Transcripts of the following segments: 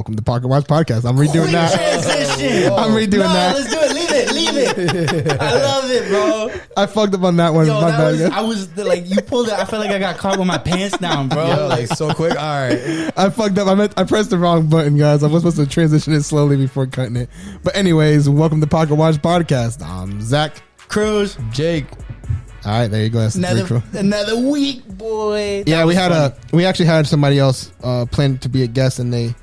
welcome to Pocket Watch Podcast. I'm redoing that. Transition. I'm redoing that. Let's do it. Leave it. I love it, bro. I fucked up on that one. Yo, My bad. I was like, you pulled it. I felt like I got caught with my pants down, bro. Yo, like so quick. All right. I fucked up. I pressed the wrong button, guys. I was supposed to transition it slowly before cutting it. But anyways, welcome to Pocket Watch Podcast. I'm Zach. Cruz. Jake. All right, there you go. That's the crew. Another week, boy. Yeah, we actually had somebody else planned to be a guest, and they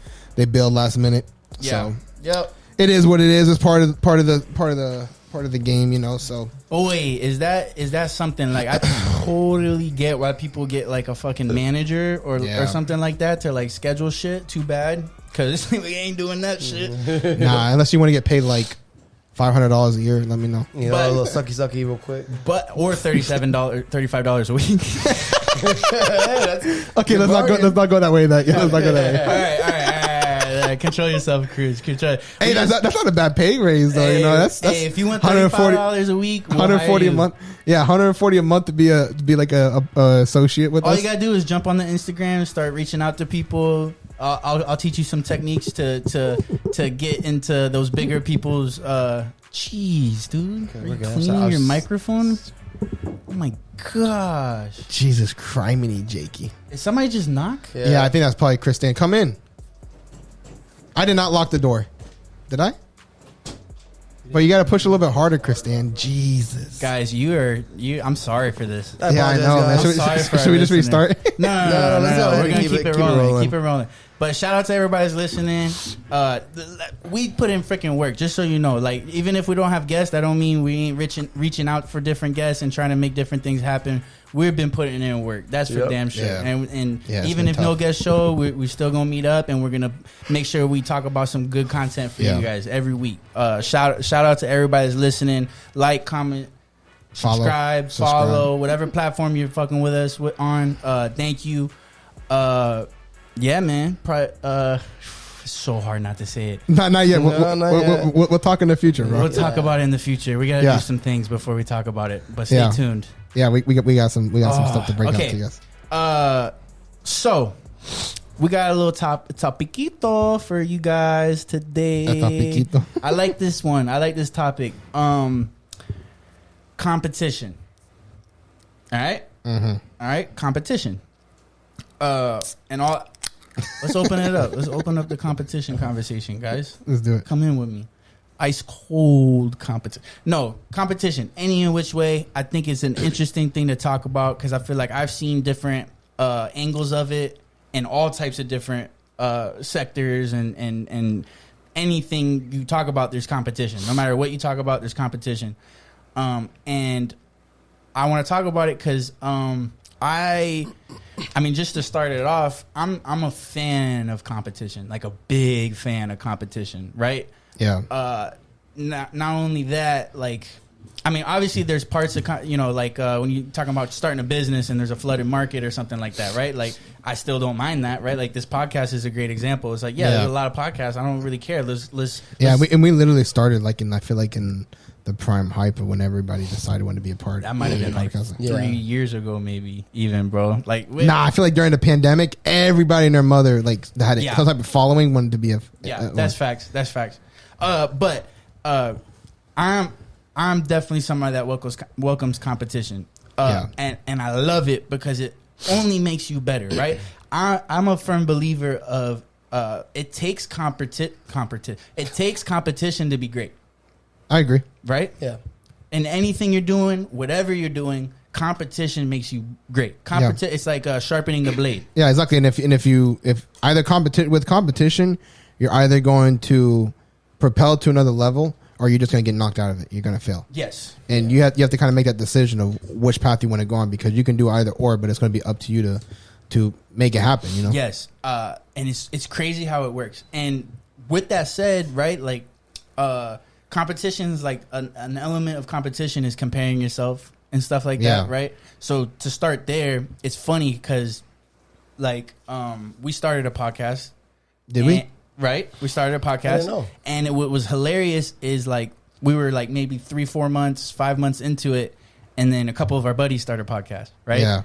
bailed last minute. Yeah. So Yep. it is what it is. It's part of the game, you know. So. Oh wait, is that something like I totally get why people get like a fucking manager or something like that to like schedule shit? Too bad, because we ain't doing that shit. Nah, unless you want to get paid like $500 a year, let me know. You know, a little sucky real quick. Or $35 a week. Okay, let's not go that way. Let's not go that way. All right. Control yourself, Cruz. Hey, that's not a bad pay raise though. You know, that's if you want $35 a week, we'll 140 a month. Yeah, 140 a month to be like a associate with us. All you gotta do is jump on the Instagram, start reaching out to people. I'll teach you some techniques to get into those bigger people's. Jeez, dude, Okay, are you cleaning your microphone? Oh my gosh! Jesus criminy, Jakey. Did somebody just knock? Yeah, I think that's probably Christine. Come in. I did not lock the door. Did I? But you got to push a little bit harder, Christine. Jesus, guys, I'm sorry for this. Yeah, I know, man. Should we just restart? No. We're gonna keep it rolling. Keep it rolling. But shout out to everybody who's listening. We put in freaking work, just so you know. Like, even if we don't have guests, that don't mean we ain't reaching out for different guests and trying to make different things happen. We've been putting in work. That's for damn sure. Yeah. And even if no guest show, we're still gonna meet up and we're gonna make sure we talk about some good content for you guys every week. Shout out to everybody that's listening. Like, comment, subscribe, follow, whatever platform you're fucking with us on. Thank you. Yeah, man. It's so hard not to say it. Not yet. We'll talk in the future, bro. We'll talk about it in the future. We gotta do some things before we talk about it. But stay tuned. Yeah, we got some stuff to break down to you guys. So we got a little topiquito for you guys today. I like this one. I like this topic. Competition. All right. Mm-hmm. All right. Competition. Let's open it up. Let's open up the competition conversation, guys. Let's do it. Come in with me. Ice cold competition. No, competition. Any in which way. I think it's an interesting thing to talk about because I feel like I've seen different angles of it in all types of different sectors and anything you talk about, there's competition. No matter what you talk about, there's competition. And I want to talk about it because I mean, just to start it off, I'm a fan of competition, like a big fan of competition, right? Yeah. Not only that, like, I mean, obviously there's parts of, like when you're talking about starting a business and there's a flooded market or something like that, right? Like, I still don't mind that, right? Like, this podcast is a great example. It's like, there's a lot of podcasts. I don't really care. Let's we literally started I feel like in the prime hype of when everybody decided when to be a part. That might have been like 3 years ago, maybe even, bro. Like, I feel like during the pandemic, everybody and their mother had some type of following, wanted to be a. That's facts. That's facts. But I'm definitely somebody that welcomes competition. And I love it because it only makes you better, right? I'm a firm believer of it takes it takes competition to be great. I agree. Right? Yeah. And anything you're doing, whatever you're doing, competition makes you great. It's like sharpening the blade. Yeah, exactly. And if either with competition, you're either going to propel to another level or you're just going to get knocked out of it. You're going to fail. Yes. And you have to kind of make that decision of which path you want to go on because you can do either or, but it's going to be up to you to make it happen, you know? Yes. And it's crazy how it works. And with that said, right, like competition is like an element of competition is comparing yourself and stuff like that, right? So to start there, it's funny because like we started a podcast. Did we? Right? We started a podcast. And what was hilarious is like we were like maybe 3-4 months, 5 months into it, and then a couple of our buddies started a podcast, right? Yeah.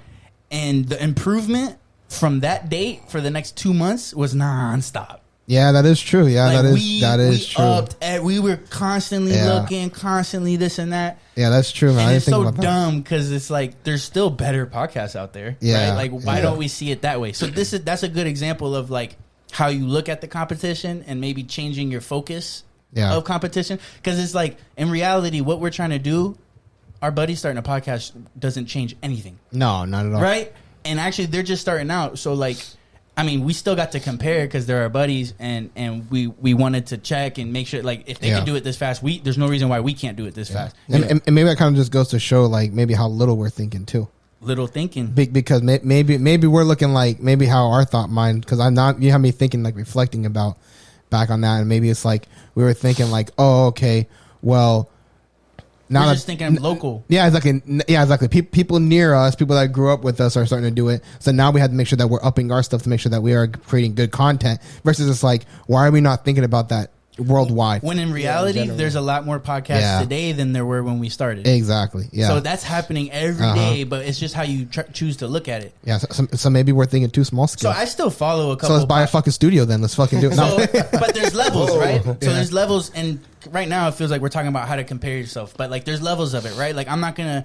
And the improvement from that date for the next 2 months was nonstop. Yeah, that is true. Yeah, like that is true. We were constantly looking, constantly this and that. Yeah, that's true, man. And it's so dumb because it's like there's still better podcasts out there. Yeah, right? Like why don't we see it that way? So that's a good example of like how you look at the competition and maybe changing your focus of competition. Because it's like in reality, what we're trying to do, our buddy starting a podcast doesn't change anything. No, not at all. Right? And actually, they're just starting out. So like. I mean, we still got to compare because they're our buddies, and we wanted to check and make sure, like, if they can do it this fast, there's no reason why we can't do it this fast. And maybe that kind of just goes to show, like, maybe how little we're thinking too. Little thinking, because maybe we're looking like maybe how our thought mind. Because I'm not, you have me thinking, like, reflecting about back on that, and maybe it's like we were thinking like, oh, okay, well. Now we're just thinking local. Yeah, exactly. People near us, people that grew up with us, are starting to do it. So now we have to make sure that we're upping our stuff to make sure that we are creating good content. Versus it's like, why are we not thinking about that worldwide? When in reality, there's a lot more podcasts today than there were when we started. Exactly. Yeah. So that's happening every day, but it's just how you choose to look at it. Yeah. So maybe we're thinking too small scale. So I still follow a couple. So let's buy a fucking studio then. Let's fucking do it. So, but there's levels, right? So there's levels, and right now it feels like we're talking about how to compare yourself, but like there's levels of it, right? Like I'm gonna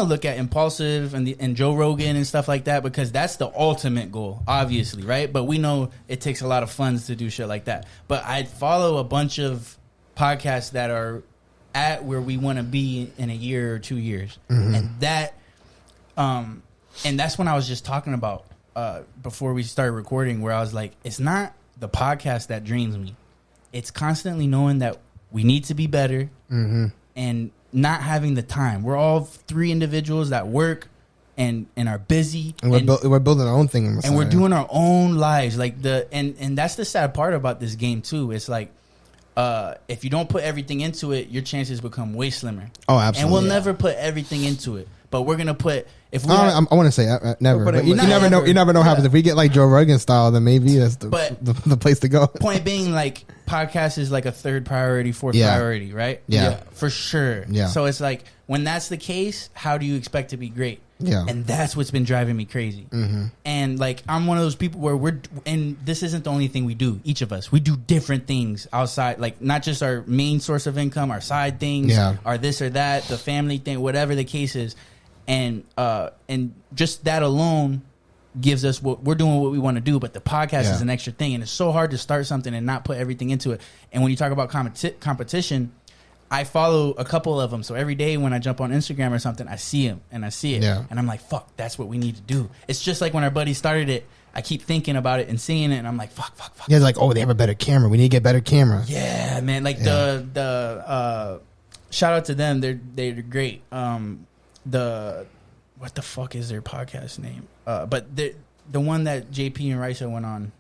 look at Impulsive and Joe Rogan and stuff like that because that's the ultimate goal, obviously, right? But we know it takes a lot of funds to do shit like that. But I follow a bunch of podcasts that are at where we want to be in a year or 2 years, and that's when I was just talking about before we started recording, where I was like, it's not the podcast that drains me. It's constantly knowing that we need to be better and not having the time. We're all three individuals that work and are busy. And we're building our own thing. And we're doing our own lives. Like and that's the sad part about this game too. It's like if you don't put everything into it, your chances become way slimmer. Oh, absolutely. And we'll never put everything into it. But we're gonna put I want to say never. But you never know. You never know what happens. If we get like Joe Rogan style, then maybe that's the place to go. Point being, like podcast is like a third priority, fourth priority, right? Yeah, for sure. Yeah. So it's like when that's the case, how do you expect to be great? Yeah. And that's what's been driving me crazy. And like I'm one of those people where and this isn't the only thing we do. Each of us, we do different things outside, like not just our main source of income, our side things, our this or that, the family thing, whatever the case is. And just that alone gives us what we're doing, what we want to do. But the podcast is an extra thing, and it's so hard to start something and not put everything into it. And when you talk about competition, I follow a couple of them. So every day when I jump on Instagram or something, I see them and I see it, and I'm like, "Fuck, that's what we need to do." It's just like when our buddy started it. I keep thinking about it and seeing it, and I'm like, "Fuck." Yeah, like, oh, they have a better camera. We need to get better camera. Yeah, man. Like the shout out to them. They're great. What the fuck is their podcast name? But the one that JP and Raisa went on,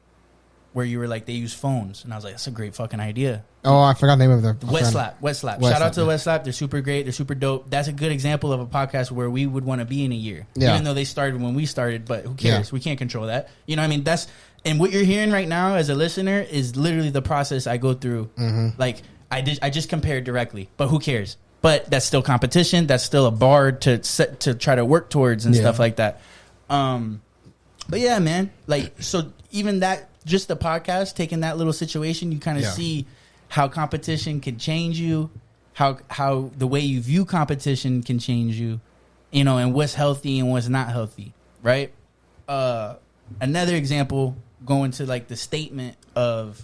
where you were like, they use phones, and I was like, that's a great fucking idea. Oh, I forgot the name of their Wet Slap. Shout out to Wet Slap. They're super great. They're super dope. That's a good example of a podcast where we would want to be in a year, even though they started when we started. But who cares? We can't control that. You know what I mean? And what you're hearing right now as a listener is literally the process I go through. Like I just compared directly, but who cares? But that's still competition. That's still a bar to try to work towards and stuff like that. But yeah, man. Like, so even that, just the podcast, taking that little situation, you kind of see how competition can change you, how the way you view competition can change you, you know, and what's healthy and what's not healthy, right? Another example, going to like the statement of,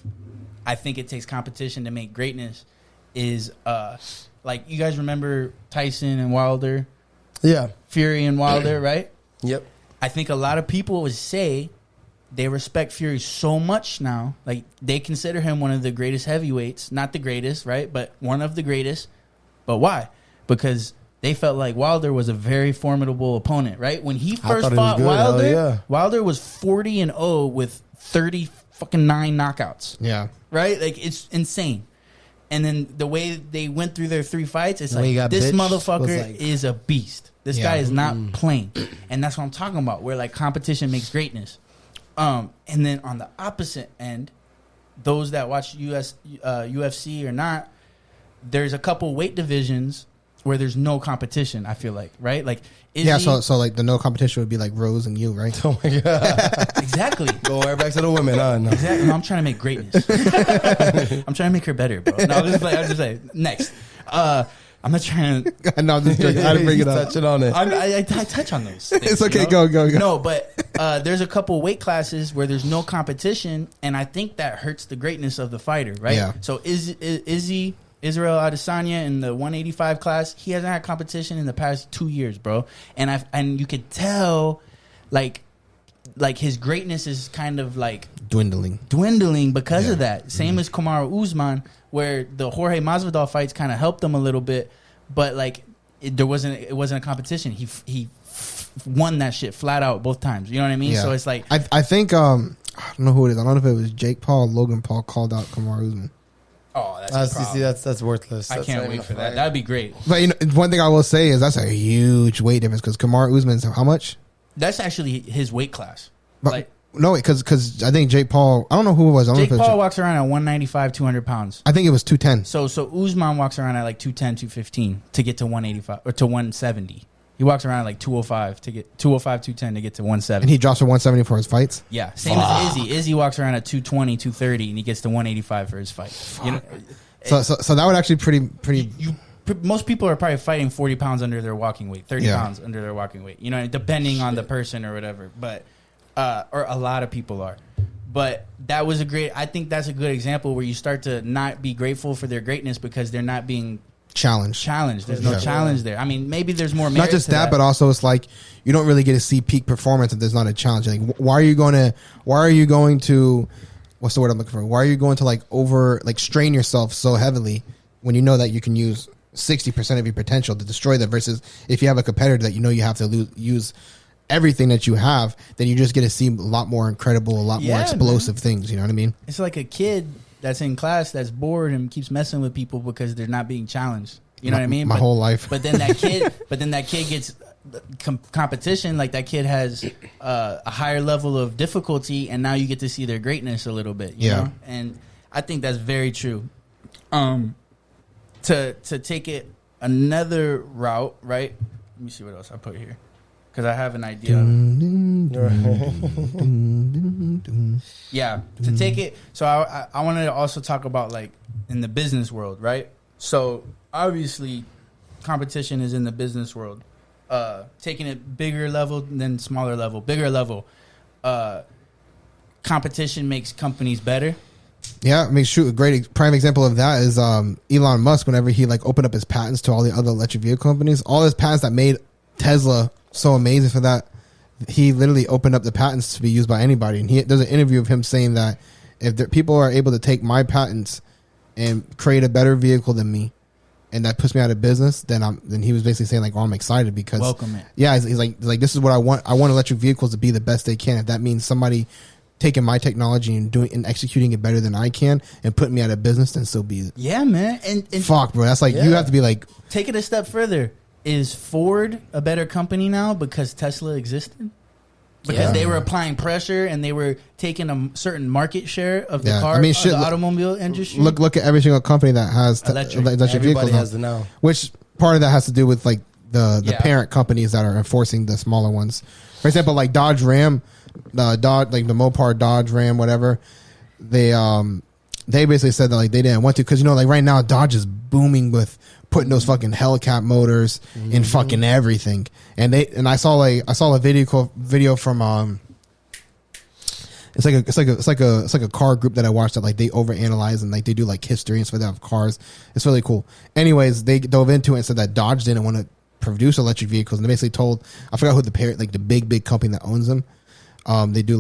I think it takes competition to make greatness, is like, you guys remember Tyson and Wilder? Yeah. Fury and Wilder, right? Yep. I think a lot of people would say they respect Fury so much now. Like, they consider him one of the greatest heavyweights. Not the greatest, right? But one of the greatest. But why? Because they felt like Wilder was a very formidable opponent, right? When he first fought Wilder, Wilder was 40-0 with 39 knockouts. Yeah. Right? Like, it's insane. And then the way they went through their 3 fights, it's like, this motherfucker is a beast. This guy is not playing. And that's what I'm talking about, where like competition makes greatness. And then on the opposite end, those that watch UFC or not, there's a couple weight divisions where there's no competition. I feel like, right? Like, so like the no competition would be like Rose and you, right? Oh my god, exactly. Go right back to the women, huh? No. Exactly. No, I'm trying to make greatness. I'm trying to make her better, bro. No, I'm just like next. I'm not trying to. No, I'm just joking. I didn't bring it up. Touching on it. I touch on those things, it's okay. Go. No, but there's a couple weight classes where there's no competition, and I think that hurts the greatness of the fighter, right? Yeah. So Israel Adesanya in the 185 class, he hasn't had competition in the past 2 years, bro. And you could tell, like his greatness is kind of like dwindling because of that. Same as Kamaru Usman, where the Jorge Masvidal fights kind of helped him a little bit, but like it wasn't a competition. He won that shit flat out both times. You know what I mean? Yeah. So it's like I think I don't know who it is. I don't know if it was Jake Paul, Logan Paul called out Kamaru Usman. Oh, that's worthless. I can't wait for that. That'd be great. But one thing I will say is that's a huge weight difference because Kamaru Usman's how much? That's actually his weight class. But no, because I think Jake Paul. I don't know who it was. Jake Paul walks around at 195, 200 pounds. I think it was 210. So Usman walks around at like 210, 215 to get to 185 or to 170. He walks around at like 205 to get 210 to get to 170. And he drops to 170 for his fights? Yeah. Same as Izzy. Izzy walks around at 220, 230 and he gets to 185 for his fight. You know, so that would actually pretty most people are probably fighting 40 pounds under their walking weight, 30 pounds under their walking weight, you know, depending on the person or whatever. But or a lot of people are. But that was I think that's a good example where you start to not be grateful for their greatness because they're not being challenged. There's no challenge there. I mean, maybe there's more merit. Not just that, but also it's like you don't really get to see peak performance if there's not a challenge. Like, why are you going to what's the word I'm looking for? Why are you going to strain yourself so heavily when you know that you can use 60% of your potential to destroy that versus if you have a competitor that you know you have to use everything that you have, then you just get to see a lot more incredible, a lot more explosive things. You know what I mean? It's like a kid that's in class that's bored and keeps messing with people because they're not being challenged. You know what I mean? My whole life. But then that kid gets competition. Like that kid has a higher level of difficulty, and now you get to see their greatness a little bit. You know? And I think that's very true. To take it another route, right? Let me see what else I put here. Because I have an idea. Yeah, to take it. So I wanted to also talk about like in the business world, right? So obviously, competition is in the business world. Taking it bigger level than smaller level. Bigger level. Competition makes companies better. Yeah, I mean, a great prime example of that is Elon Musk. Whenever he opened up his patents to all the other electric vehicle companies, all his patents that made Tesla so amazing for that, he literally opened up the patents to be used by anybody. And there's an interview of him saying that if people are able to take my patents and create a better vehicle than me, and that puts me out of business, then he was basically saying I'm excited because welcome it. Yeah, he's like this is what I want. I want electric vehicles to be the best they can. If that means somebody taking my technology and doing and executing it better than I can and putting me out of business, then so be it. Yeah, man. And fuck, bro. That's you have to be like, take it a step further. Is Ford a better company now because Tesla existed? Because they were applying pressure and they were taking a certain market share of the the automobile industry. Look at every single company that has electric vehicles has them now. Which part of that has to do with the parent companies that are enforcing the smaller ones. For example, like Dodge Ram, the Mopar Dodge Ram, whatever. They basically said that they didn't want to because right now Dodge is booming with putting those fucking Hellcat motors in fucking everything, and I saw a video from it's like a car group that I watched that they overanalyze and they do history and stuff of cars. It's really cool. Anyways, they dove into it and said that Dodge didn't want to produce electric vehicles, and they basically told, I forgot who the parent, the big company that owns them. They do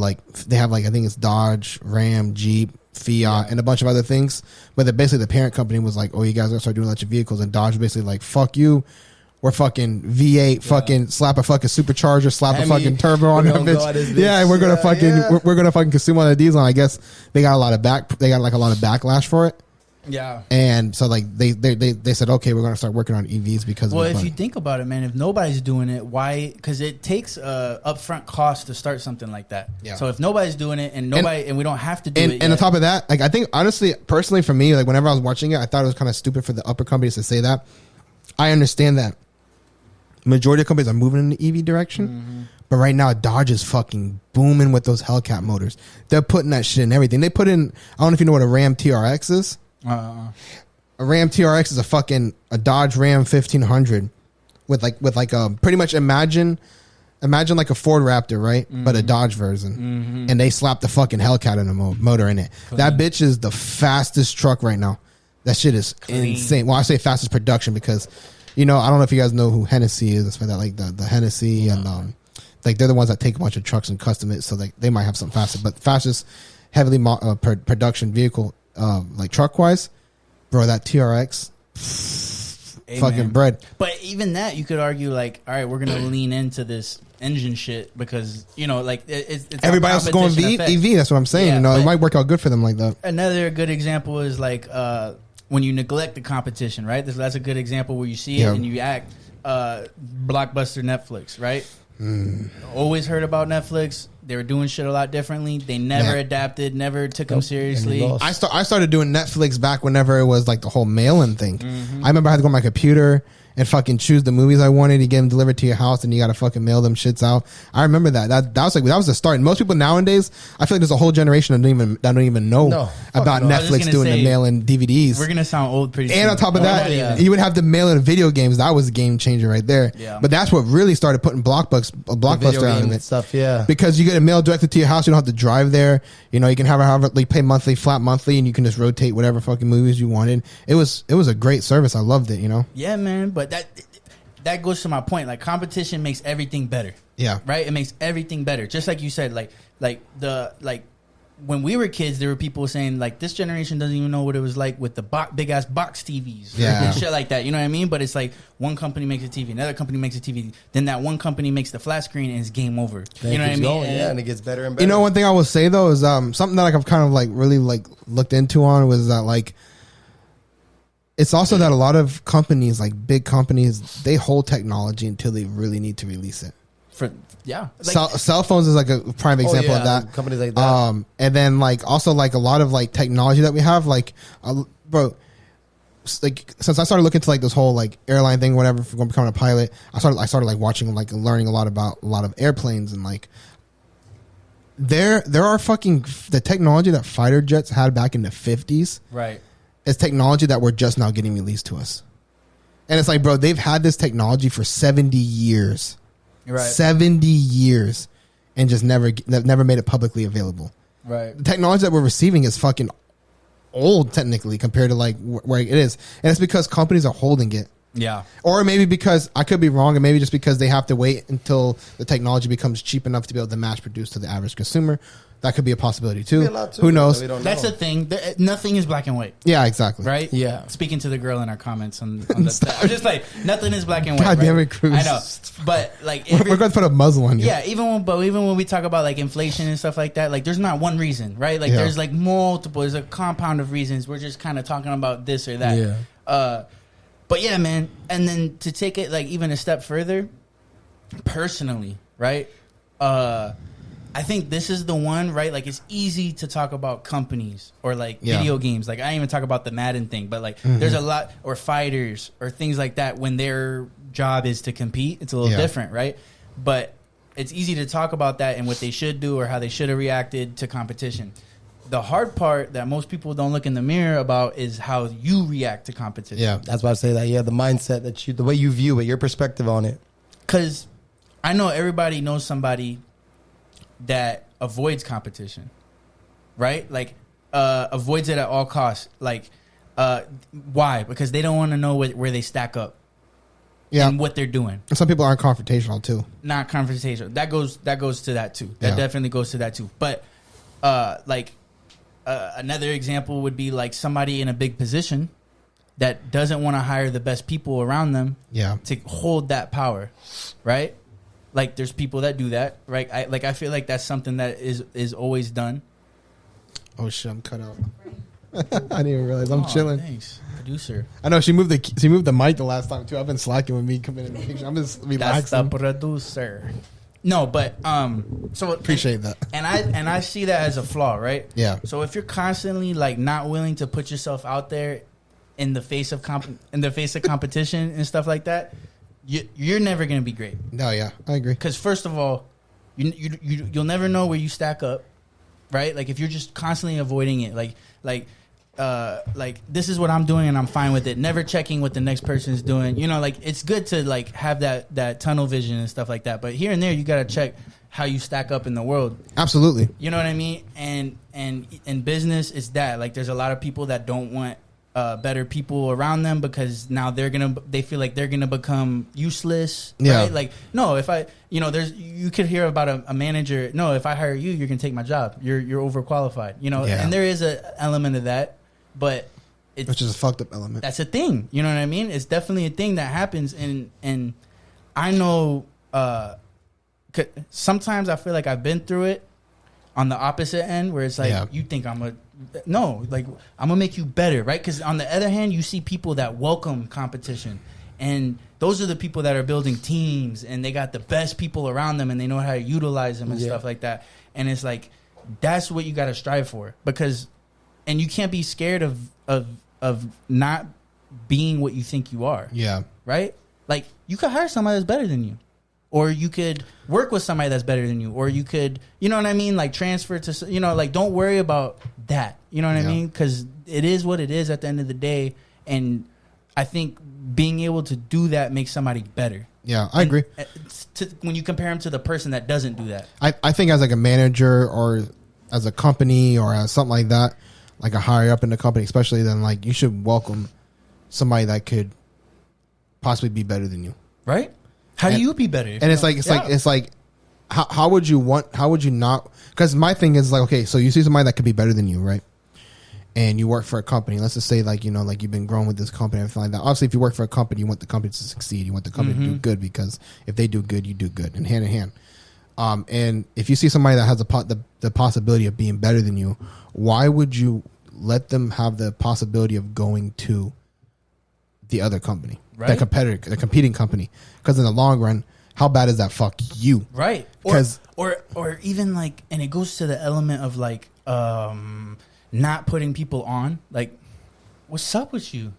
they have I think it's Dodge, Ram, Jeep, Fiat, and a bunch of other things. But basically the parent company was like, oh, you guys gotta start doing electric vehicles, and Dodge basically fuck you. We're fucking V8, fucking slap a fucking supercharger, slap a fucking turbo on that bitch. Yeah, we're gonna we're gonna fucking consume all the diesel. And I guess they got a lot of backlash for it. Yeah, and so they said, okay, we're gonna start working on EVs because. Well, if you think about it, man, if nobody's doing it, why? Because it takes upfront cost to start something like that. Yeah. So if nobody's doing it and we don't have to do it. And on top of that, I think honestly, personally, for me, whenever I was watching it, I thought it was kind of stupid for the upper companies to say that. I understand that majority of companies are moving in the EV direction, but right now Dodge is fucking booming with those Hellcat motors. They're putting that shit in everything. They put in, I don't know if you know what a Ram TRX is. A Ram TRX is a Dodge Ram 1500 with like a pretty much imagine like a Ford Raptor, right? But a Dodge version. And they slap the fucking Hellcat in the motor in it. Clean. That bitch is the fastest truck right now. That shit is insane. Well, I say fastest production because, I don't know if you guys know who Hennessy is. That's why that like the Hennessy and like they're the ones that take a bunch of trucks and custom it, so like they might have something faster. But fastest heavily production vehicle, like truck wise, bro, that TRX. Fucking bread. But even that, you could argue like, all right, we're gonna lean into this engine shit because like it's everybody else is going EV. That's what I'm saying. It might work out good for them like that. Another good example is like when you neglect the competition, right? That's a good example where you see it and you act. Blockbuster Netflix, right? Always heard about Netflix. They were doing shit a lot differently. They never adapted, never took them seriously. I started doing Netflix back whenever it was like the whole mail-in thing. I remember I had to go on my computer and fucking choose the movies I wanted to get them delivered to your house, and you got to fucking mail them shits out. I remember that. That was the start. And most people nowadays, I feel like there's a whole generation that don't even know about Netflix doing the mail-in DVDs. We're gonna sound old pretty soon. And on top of that, you would have the mail-in video games. That was a game changer right there. Yeah. But that's what really started putting Blockbuster out of it. Stuff, yeah. Because you get it mailed directly to your house. You don't have to drive there. You can have pay flat monthly, and you can just rotate whatever fucking movies you wanted. It was a great service. I loved it. Yeah, man. But that goes to my point. Like competition makes everything better. Yeah. Right. It makes everything better. Just like you said. Like when we were kids, there were people saying like this generation doesn't even know what it was like with the big ass box TVs. And shit like that. You know what I mean? But it's like one company makes a TV, another company makes a TV, then that one company makes the flat screen, and it's game over. You know what I mean? And it gets better and better. One thing I will say though is something that I've kind of like really like looked into on was that like. It's also that a lot of companies, like big companies, they hold technology until they really need to release it. Cell phones is like a prime example of that. Companies like that. And then like also like a lot of like technology that we have, like bro, like since I started looking into like this whole like airline thing, whatever, for becoming a pilot, I started like watching like learning a lot about a lot of airplanes and like. There are fucking the technology that fighter jets had back in the 50s. Right. It's technology that we're just now getting released to us. And it's like, bro, they've had this technology for 70 years. Right. 70 years. And just never made it publicly available. Right. The technology that we're receiving is fucking old, technically, compared to like where it is. And it's because companies are holding it. Yeah. Or maybe because, I could be wrong, and maybe just because they have to wait until the technology becomes cheap enough to be able to mass produce to the average consumer. That could be a possibility too. Who knows? That's the thing. Nothing is black and white. Yeah, exactly. Right? Yeah. Speaking to the girl in our comments on the I'm just like, nothing is black and white. God damn it, Cruz. I know. But like we're going to put a muzzle on you. Yeah, even when we talk about like inflation and stuff like that, like there's not one reason, right? Like there's like multiple, there's a compound of reasons. We're just kind of talking about this or that. Yeah. But yeah, man. And then to take it like even a step further, personally, right? I think this is the one, right? Like, it's easy to talk about companies or, like, video games. Like, I didn't even talk about the Madden thing, but, like, there's a lot, or fighters or things like that when their job is to compete. It's a little different, right? But it's easy to talk about that and what they should do or how they should have reacted to competition. The hard part that most people don't look in the mirror about is how you react to competition. Yeah, that's why I say that. Yeah, the mindset that the way you view it, your perspective on it. Because I know everybody knows somebody that avoids competition, right? Like, avoids it at all costs. Like, why? Because they don't want to know where they stack up. Yeah. And what they're doing. Some people aren't confrontational too. Not confrontational. That goes to that too. That definitely goes to that too. But, another example would be like somebody in a big position that doesn't want to hire the best people around them to hold that power, right? Like, there's people that do that, right? I feel like that's something that is always done. Oh shit, I'm cut out. I didn't even realize I'm chilling. Thanks, producer. I know she moved the mic the last time too. I've been slacking with me coming in the picture. I'm just relaxing. That's the producer. No, but so appreciate that. And I see that as a flaw, right? Yeah. So if you're constantly like not willing to put yourself out there in the face of competition and stuff like that, you're never gonna be great. No, yeah, I agree. Because first of all, you'll never know where you stack up, right? Like if you're just constantly avoiding it, like this is what I'm doing and I'm fine with it. Never checking what the next person's doing. You know, like it's good to like have that tunnel vision and stuff like that. But here and there, you gotta check how you stack up in the world. Absolutely. You know what I mean? And in business, it's that. Like there's a lot of people that don't want better people around them because now they feel like they're gonna become useless. Yeah. Right? Like no, if I you could hear about a manager. No, if I hire you, you're gonna take my job. You're overqualified. You know, and there is an element of that, but which is a fucked up element. That's a thing. You know what I mean? It's definitely a thing that happens, and I know. Sometimes I feel like I've been through it on the opposite end where it's like you think I'm gonna make you better, right? Because on the other hand, you see people that welcome competition, and those are the people that are building teams, and they got the best people around them, and they know how to utilize them and stuff like that. And it's like that's what you got to strive for, and you can't be scared of not being what you think you are. Yeah, right. Like you could hire somebody that's better than you. Or you could work with somebody that's better than you. Or you could, you know what I mean? Like transfer to, like don't worry about that. You know what I mean? Because it is what it is at the end of the day. And I think being able to do that makes somebody better. Yeah, I agree. When you compare them to the person that doesn't do that. I think as like a manager or as a company or as something like that, like a higher up in the company, especially, then like you should welcome somebody that could possibly be better than you. Right? How do you be better? And it's like, how would you not? Because my thing is like, okay, so you see somebody that could be better than you, right? And you work for a company. Let's just say like, like you've been growing with this company and everything like that. Obviously, if you work for a company, you want the company to succeed. You want the company to do good, because if they do good, you do good, and hand in hand. And if you see somebody that has the possibility of being better than you, why would you let them have the possibility of going to the other company, right? The competitor, the competing company? Because in the long run, how bad is that? Fuck you, right? Or even like, and it goes to the element of like not putting people on. Like, what's up with you?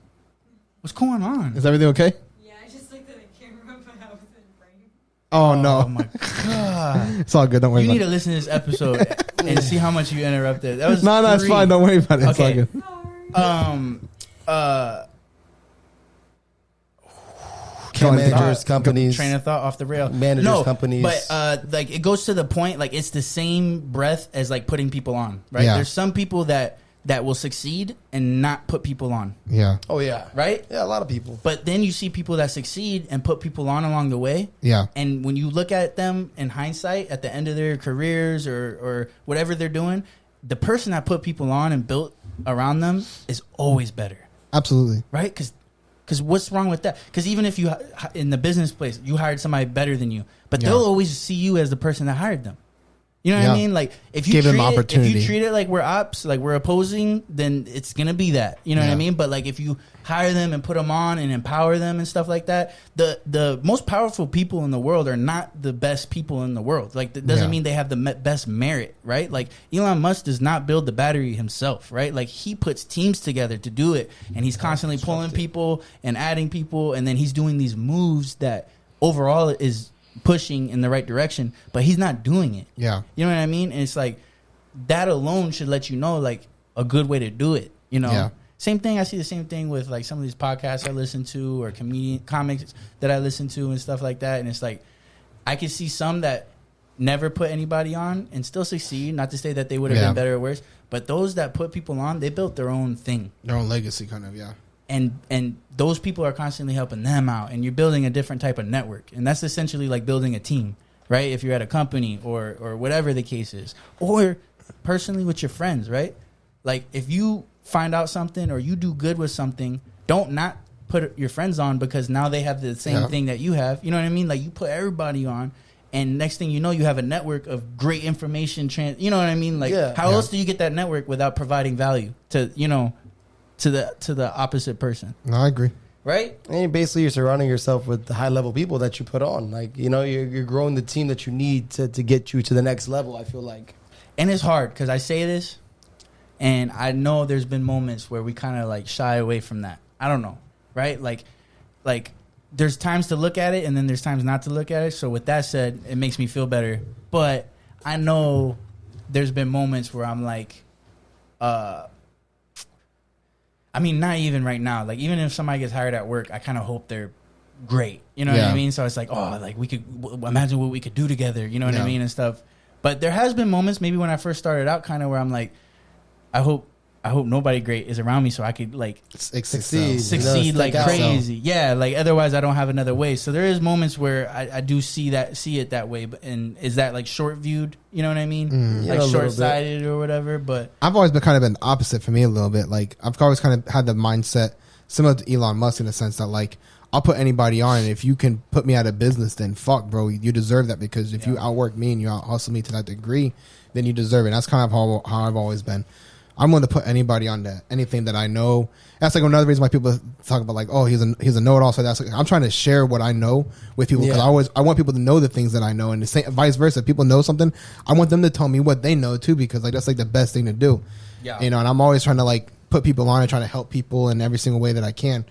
What's going on? Is everything okay? Yeah, I just looked at the camera, but I was in frame. Oh no! Oh my god! It's all good. Don't worry. You about need to listen to this episode and see how much you interrupted. That was no, it's fine. Don't worry about it. It's all good. Sorry. Managers, companies, train of thought off the rail. Managers, companies, but like it goes to the point. Like it's the same breath as like putting people on. Right? Yeah. There's some people that will succeed and not put people on. Yeah. Oh yeah. Right. Yeah, a lot of people. But then you see people that succeed and put people on along the way. Yeah. And when you look at them in hindsight, at the end of their careers or whatever they're doing, the person that put people on and built around them is always better. Absolutely. Right? Because what's wrong with that? Because even if you, in the business place, you hired somebody better than you, but they'll always see you as the person that hired them. You know what I mean? Like if you treat it like we're ops, like we're opposing, then it's gonna be that. You know what I mean? But like if you hire them and put them on and empower them and stuff like that, the most powerful people in the world are not the best people in the world. Like that doesn't mean they have the best merit, right? Like Elon Musk does not build the battery himself, right? Like he puts teams together to do it, and he's constantly pulling people and adding people, and then he's doing these moves that overall is pushing in the right direction, but he's not doing it. Yeah. You know what I mean? And it's like that alone should let you know like a good way to do it, you know? Yeah. Same thing. I see the same thing with like some of these podcasts I listen to or comics that I listen to and stuff like that. And it's like, I can see some that never put anybody on and still succeed. Not to say that they would have been better or worse, but those that put people on, they built their own thing. Their own legacy kind of, yeah. And those people are constantly helping them out, and you're building a different type of network, and that's essentially like building a team, right? If you're at a company or whatever the case is, or personally with your friends, right? Like if you find out something or you do good with something, don't not put your friends on because now they have the same thing that you have. You know what I mean? Like you put everybody on, and next thing you know, you have a network of great information. You know what I mean? Like how else do you get that network without providing value to to the opposite person? No, I agree. Right? And basically you're surrounding yourself with the high level people that you put on. Like, you're growing the team that you need to get you to the next level, I feel like. And it's hard because I say this and I know there's been moments where we kind of like shy away from that. I don't know, right? Like there's times to look at it, and then there's times not to look at it. So with that said, it makes me feel better. But I know there's been moments where I'm like, I mean, not even right now. Like, even if somebody gets hired at work, I kind of hope they're great. You know what I mean? So it's like, oh, like we could imagine what we could do together. You know what I mean? And stuff. But there has been moments, maybe when I first started out, kind of where I'm like, I hope nobody great is around me so I could like succeed like crazy. Yeah, like otherwise I don't have another way. So there is moments where I do see it that way. But and is that like short viewed? You know what I mean? Like short sighted or whatever. But I've always been kind of been opposite for me a little bit. Like I've always kind of had the mindset similar to Elon Musk in the sense that like I'll put anybody on, and if you can put me out of business, then fuck, bro, you deserve that, because if you outwork me and you out hustle me to that degree, then you deserve it. And that's kind of how I've always been. I'm going to put anybody on to anything that I know. That's like another reason why people talk about like, oh, he's a know-it-all. So that's like, I'm trying to share what I know with people, because I want people to know the things that I know, and the same vice versa. If people know something, I want them to tell me what they know too, because like that's like the best thing to do. Yeah, you know. And I'm always trying to like put people on and trying to help people in every single way that I can.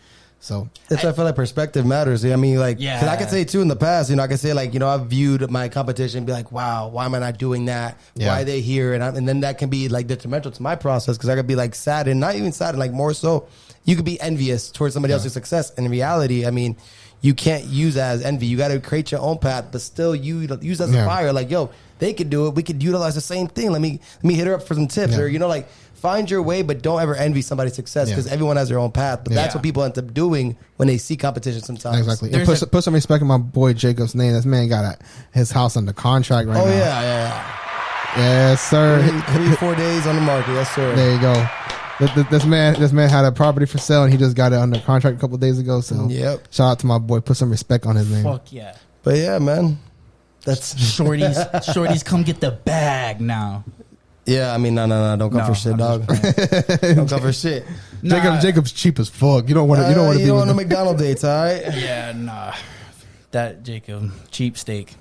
So that's why I feel like perspective matters. I mean, like, because I could say too in the past, you know, I could say like, you know, I've viewed my competition and be like, wow, why am I not doing that? Why are they here? And then that can be like detrimental to my process, because I could be like sad, and not even sad, and like more so, you could be envious towards somebody else's success. And in reality, I mean, you can't use that as envy. You got to create your own path, but still use that as a fire. Like, yo, they could do it. We could utilize the same thing. Let me hit her up for some tips, or, you know, like, find your way, but don't ever envy somebody's success, because everyone has their own path. But that's what people end up doing when they see competition sometimes. Exactly. And put some respect in my boy Jacob's name. This man got his house under contract right now. Oh, yeah. Yes, sir. 4 days on the market. Yes, sir. There you go. This man had a property for sale, and he just got it under contract a couple of days ago. So shout out to my boy. Put some respect on his name. Fuck yeah. But yeah, man. That's Shorties come get the bag now. Yeah, I mean, no, don't come for shit, dog. Don't come for shit. Jacob's cheap as fuck. You don't want to. You don't want to be. You don't want to McDonald's dates, all right? Yeah, nah. That Jacob cheap steak.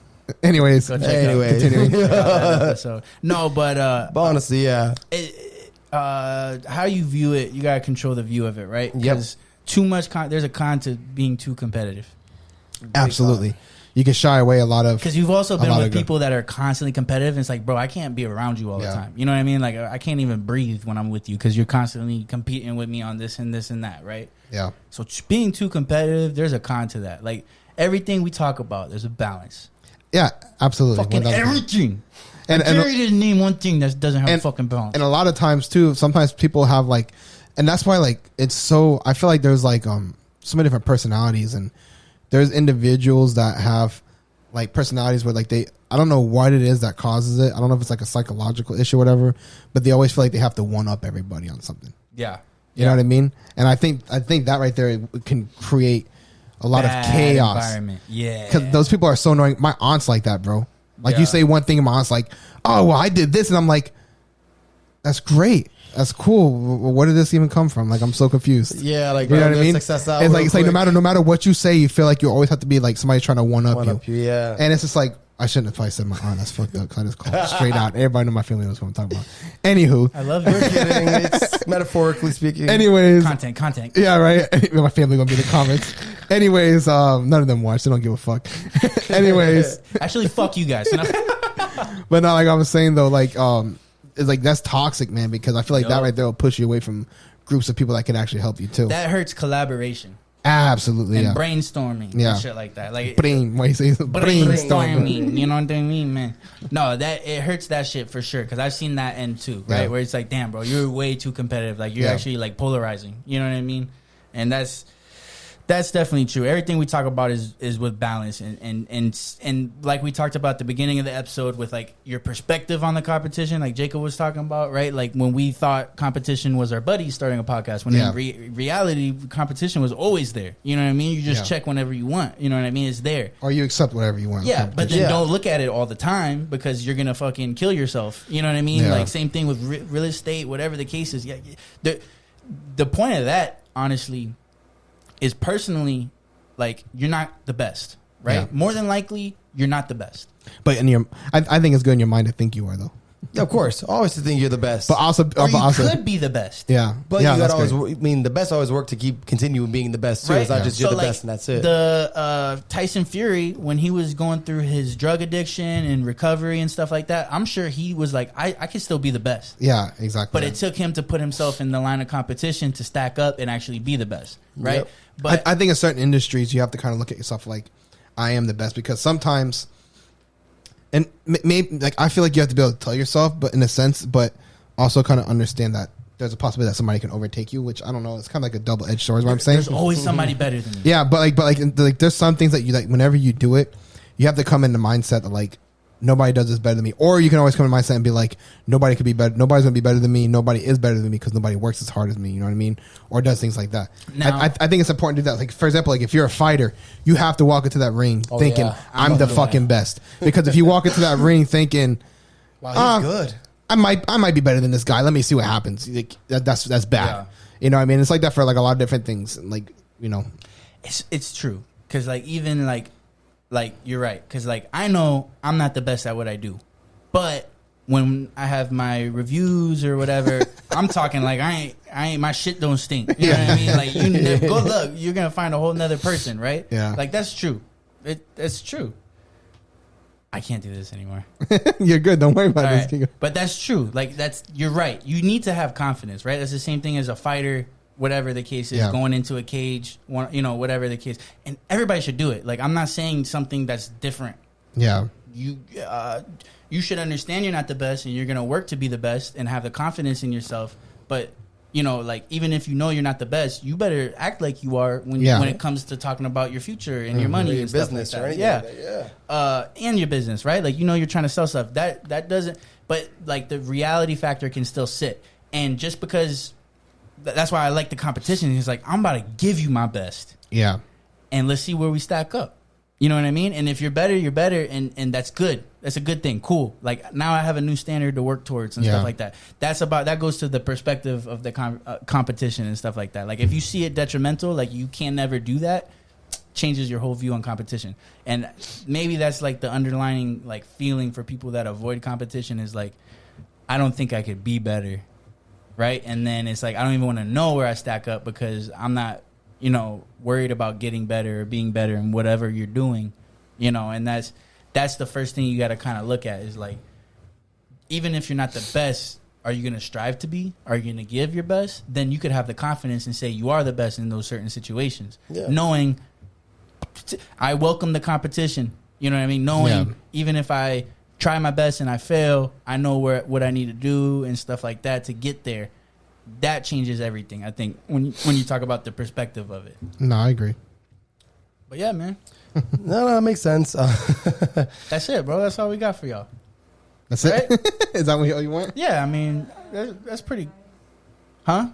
Anyways, continuing. No, but honestly, how you view it, you gotta control the view of it, right? Because too much. There's a con to being too competitive. Absolutely. You can shy away a lot of, because you've also been with people that are constantly competitive, and it's like, bro, I can't be around you all the time. You know what I mean? Like, I can't even breathe when I'm with you, because you're constantly competing with me on this and this and that, right? Yeah. So being too competitive, there's a con to that. Like, everything we talk about, there's a balance. Yeah, absolutely. Fucking everything. And Jerry didn't name one thing that doesn't have a fucking balance. And a lot of times too, sometimes people have like, and that's why like it's so. I feel like there's like so many different personalities, and there's individuals that have like personalities where like I don't know what it is that causes it. I don't know if it's like a psychological issue or whatever, but they always feel like they have to one up everybody on something. Yeah. You know what I mean? And I think that right there can create a lot of chaos. Environment. Yeah. Because those people are so annoying. My aunt's like that, bro. Like you say one thing and my aunt's like, oh, well, I did this. And I'm like, that's great. That's cool. Where did this even come from? Like, I'm so confused. Yeah, like, you know what I mean? It's like no matter what you say, you feel like you always have to be like somebody trying to one up you. Yeah. And it's just like, I shouldn't have probably said my aunt. That's fucked up. Cause I just called straight out. Everybody in my family knows what I'm talking about. Anywho, I love you. We're kidding. It's metaphorically speaking. Anyways, content. Yeah, right. My family gonna be in the comments. Anyways, none of them watch. They don't give a fuck. Anyways, actually, fuck you guys. But not like I was saying though, like it's like that's toxic, man. Because I feel like that right there will push you away from groups of people that can actually help you too. That hurts collaboration. Absolutely, and brainstorming, and shit like that. Like brainstorming. You know what I mean, man? No, that it hurts that shit for sure. Because I've seen that end too, right? Where it's like, damn, bro, you're way too competitive. Like you're actually like polarizing. You know what I mean? And that's definitely true. Everything we talk about is with balance, and like we talked about at the beginning of the episode with like your perspective on the competition, like Jacob was talking about, right? Like when we thought competition was our buddies starting a podcast, when in reality competition was always there. You know what I mean? You just check whenever you want. You know what I mean? It's there, or you accept whatever you want. Yeah, but then don't look at it all the time, because you're gonna fucking kill yourself. You know what I mean? Yeah. Like same thing with real estate, whatever the case is. Yeah, the point of that, honestly, is personally, like, you're not the best, right? More than likely, you're not the best. But I think it's good in your mind to think you are, though. Yeah, of course. Always to think you're the best. But also, could be the best. Yeah. But yeah, you gotta always, the best always work to continue being the best too. Right. It's not just you're the best and that's it. The Tyson Fury, when he was going through his drug addiction and recovery and stuff like that, I'm sure he was like, I can still be the best. Yeah, exactly. But it took him to put himself in the line of competition to stack up and actually be the best. Right. Yep. But I think in certain industries, you have to kind of look at yourself like, I am the best, because sometimes, and maybe like I feel like you have to be able to tell yourself, but in a sense, but also kind of understand that there's a possibility that somebody can overtake you, which I don't know. It's kind of like a double-edged sword. Is what I'm saying. There's always somebody better than you. Yeah, but there's some things that you like. Whenever you do it, you have to come in the mindset that like nobody does this better than me, or you can always come in the mindset and be like, nobody could be better. Nobody's gonna be better than me. Nobody is better than me because nobody works as hard as me. You know what I mean? Or does things like that. Now, I think it's important to do that. Like for example, like if you're a fighter, you have to walk into that ring thinking I'm the fucking best. Because if you walk into that ring thinking, wow, he's good. I might be better than this guy. Let me see what happens. Like, that's bad. Yeah. You know what I mean? It's like that for like a lot of different things. Like, you know, it's true. Because like even like you're right. Because like I know I'm not the best at what I do, but when I have my reviews or whatever, I'm talking like I ain't my shit don't stink. You know what I mean? Like you go look, you're gonna find a whole nother person, right? Yeah. Like that's true. It's true. I can't do this anymore. You're good. Don't worry about this. Right. But that's true. Like you're right. You need to have confidence, right? That's the same thing as a fighter, whatever the case is, going into a cage, whatever the case. And everybody should do it. Like I'm not saying something that's different. Yeah. You should understand you're not the best and you're going to work to be the best and have the confidence in yourself. But, like even if you know you're not the best, you better act like you are when it comes to talking about your future and your money and your business, stuff like that. Right? Yeah. And your business, right? Like, you're trying to sell stuff. That doesn't, but like the reality factor can still sit. And just because, that's why I like the competition. It's like, I'm about to give you my best. Yeah. And let's see where we stack up. You know what I mean? And if you're better, you're better, and that's good. That's a good thing. Cool. Like now I have a new standard to work towards and stuff like that. That goes to the perspective of the competition and stuff like that. Like if you see it detrimental, like you can never do that, changes your whole view on competition. And maybe that's like the underlying like feeling for people that avoid competition is like, I don't think I could be better, right? And then it's like I don't even want to know where I stack up because I'm not, worried about getting better or being better in whatever you're doing, and that's the first thing you got to kind of look at is like, even if you're not the best, are you going to strive to be? Are you going to give your best? Then you could have the confidence and say you are the best in those certain situations, knowing I welcome the competition. You know what I mean? Knowing even if I try my best and I fail, I know what I need to do and stuff like that to get there. That changes everything, I think, when you talk about the perspective of it. No, I agree. But yeah, man. No, that makes sense. That's it, bro. That's all we got for y'all. That's right? It? Is that what you want? Yeah, I mean, that's pretty... Huh?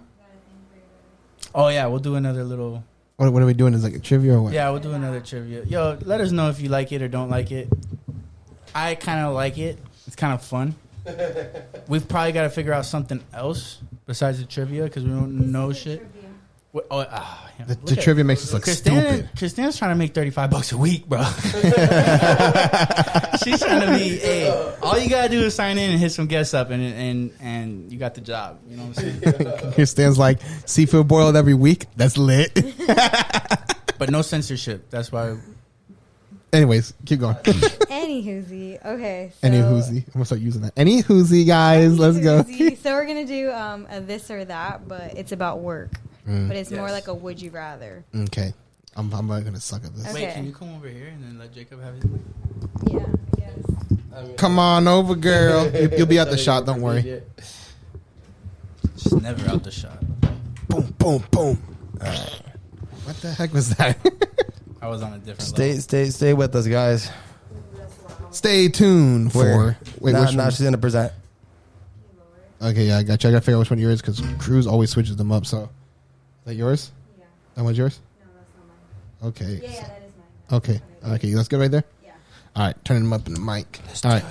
Oh, yeah, we'll do another little... What are we doing? Is like a trivia or what? Yeah, we'll do another trivia. Yo, let us know if you like it or don't like it. I kind of like it. It's kind of fun. We've probably got to figure out something else besides the trivia because we don't know shit. The trivia makes us look stupid. Christina's trying to make $35 a week, bro. She's trying to be. Hey, all you gotta do is sign in and hit some guests up, and you got the job. You know what I'm saying? Christina's like seafood boiled every week. That's lit. But no censorship. That's why. Anyways, keep going. Any hoozy. Okay. So Any hoozy. I'm going to start using that. Any hoozy, guys. Let's go. So we're going to do a this or that, but it's about work. But it's more like a would you rather. Okay. I'm going to suck at this. Okay. Wait, can you come over here and then let Jacob have his... Yeah, I guess. Come on over, girl. You'll be out the shot. Don't worry. She's never out the shot. Boom, boom, boom. What the heck was that? I was on a different level. Stay with us, guys. Stay tuned for... Wait, now she's going to present. Okay, yeah, I got you. I got to figure out which one yours is because Cruz always switches them up. So, is that yours? Yeah. That one's yours? No, that's not mine. Okay. Yeah, that is mine. Okay, that's good right there? Yeah. All right, turning them up in the mic. All right.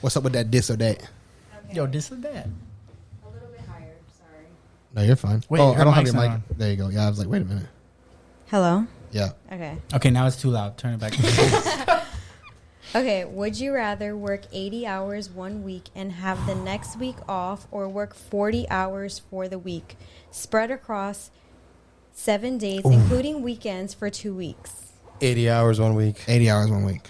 What's up with that this or that? Okay. Yo, this or that? A little bit higher, sorry. No, you're fine. Wait, I don't have your mic's mic. not on. There you go. Yeah, I was like, wait a minute. Hello? Yeah. Okay. Okay, now it's too loud. Turn it back. Okay, would you rather work 80 hours 1 week and have the next week off, or work 40 hours for the week, spread across 7 days, including weekends, for 2 weeks? 80 hours 1 week. 80 hours 1 week.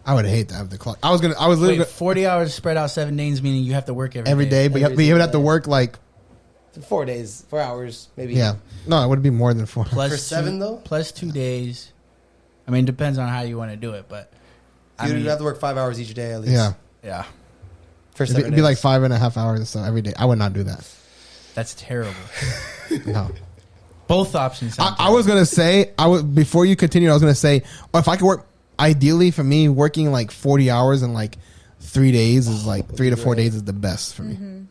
I would hate to have the clock. I was literally 40 hours spread out 7 days, meaning you have to work every day. But you would have to work like 4 days, 4 hours, maybe. Yeah, no, it would be more than 4. Plus for 7 though. Plus 2 days. I mean, it depends on how you want to do it, but you'd have to work 5 hours each day at least. Yeah. For 7 days. It'd be like 5.5 hours or so every day. I would not do that. That's terrible. No. Both options. I was gonna say before you continue. I was gonna say if I could work. Ideally, for me, working like 40 hours in like 3 days is like 3 to 4 days is the best for me. Mm-hmm.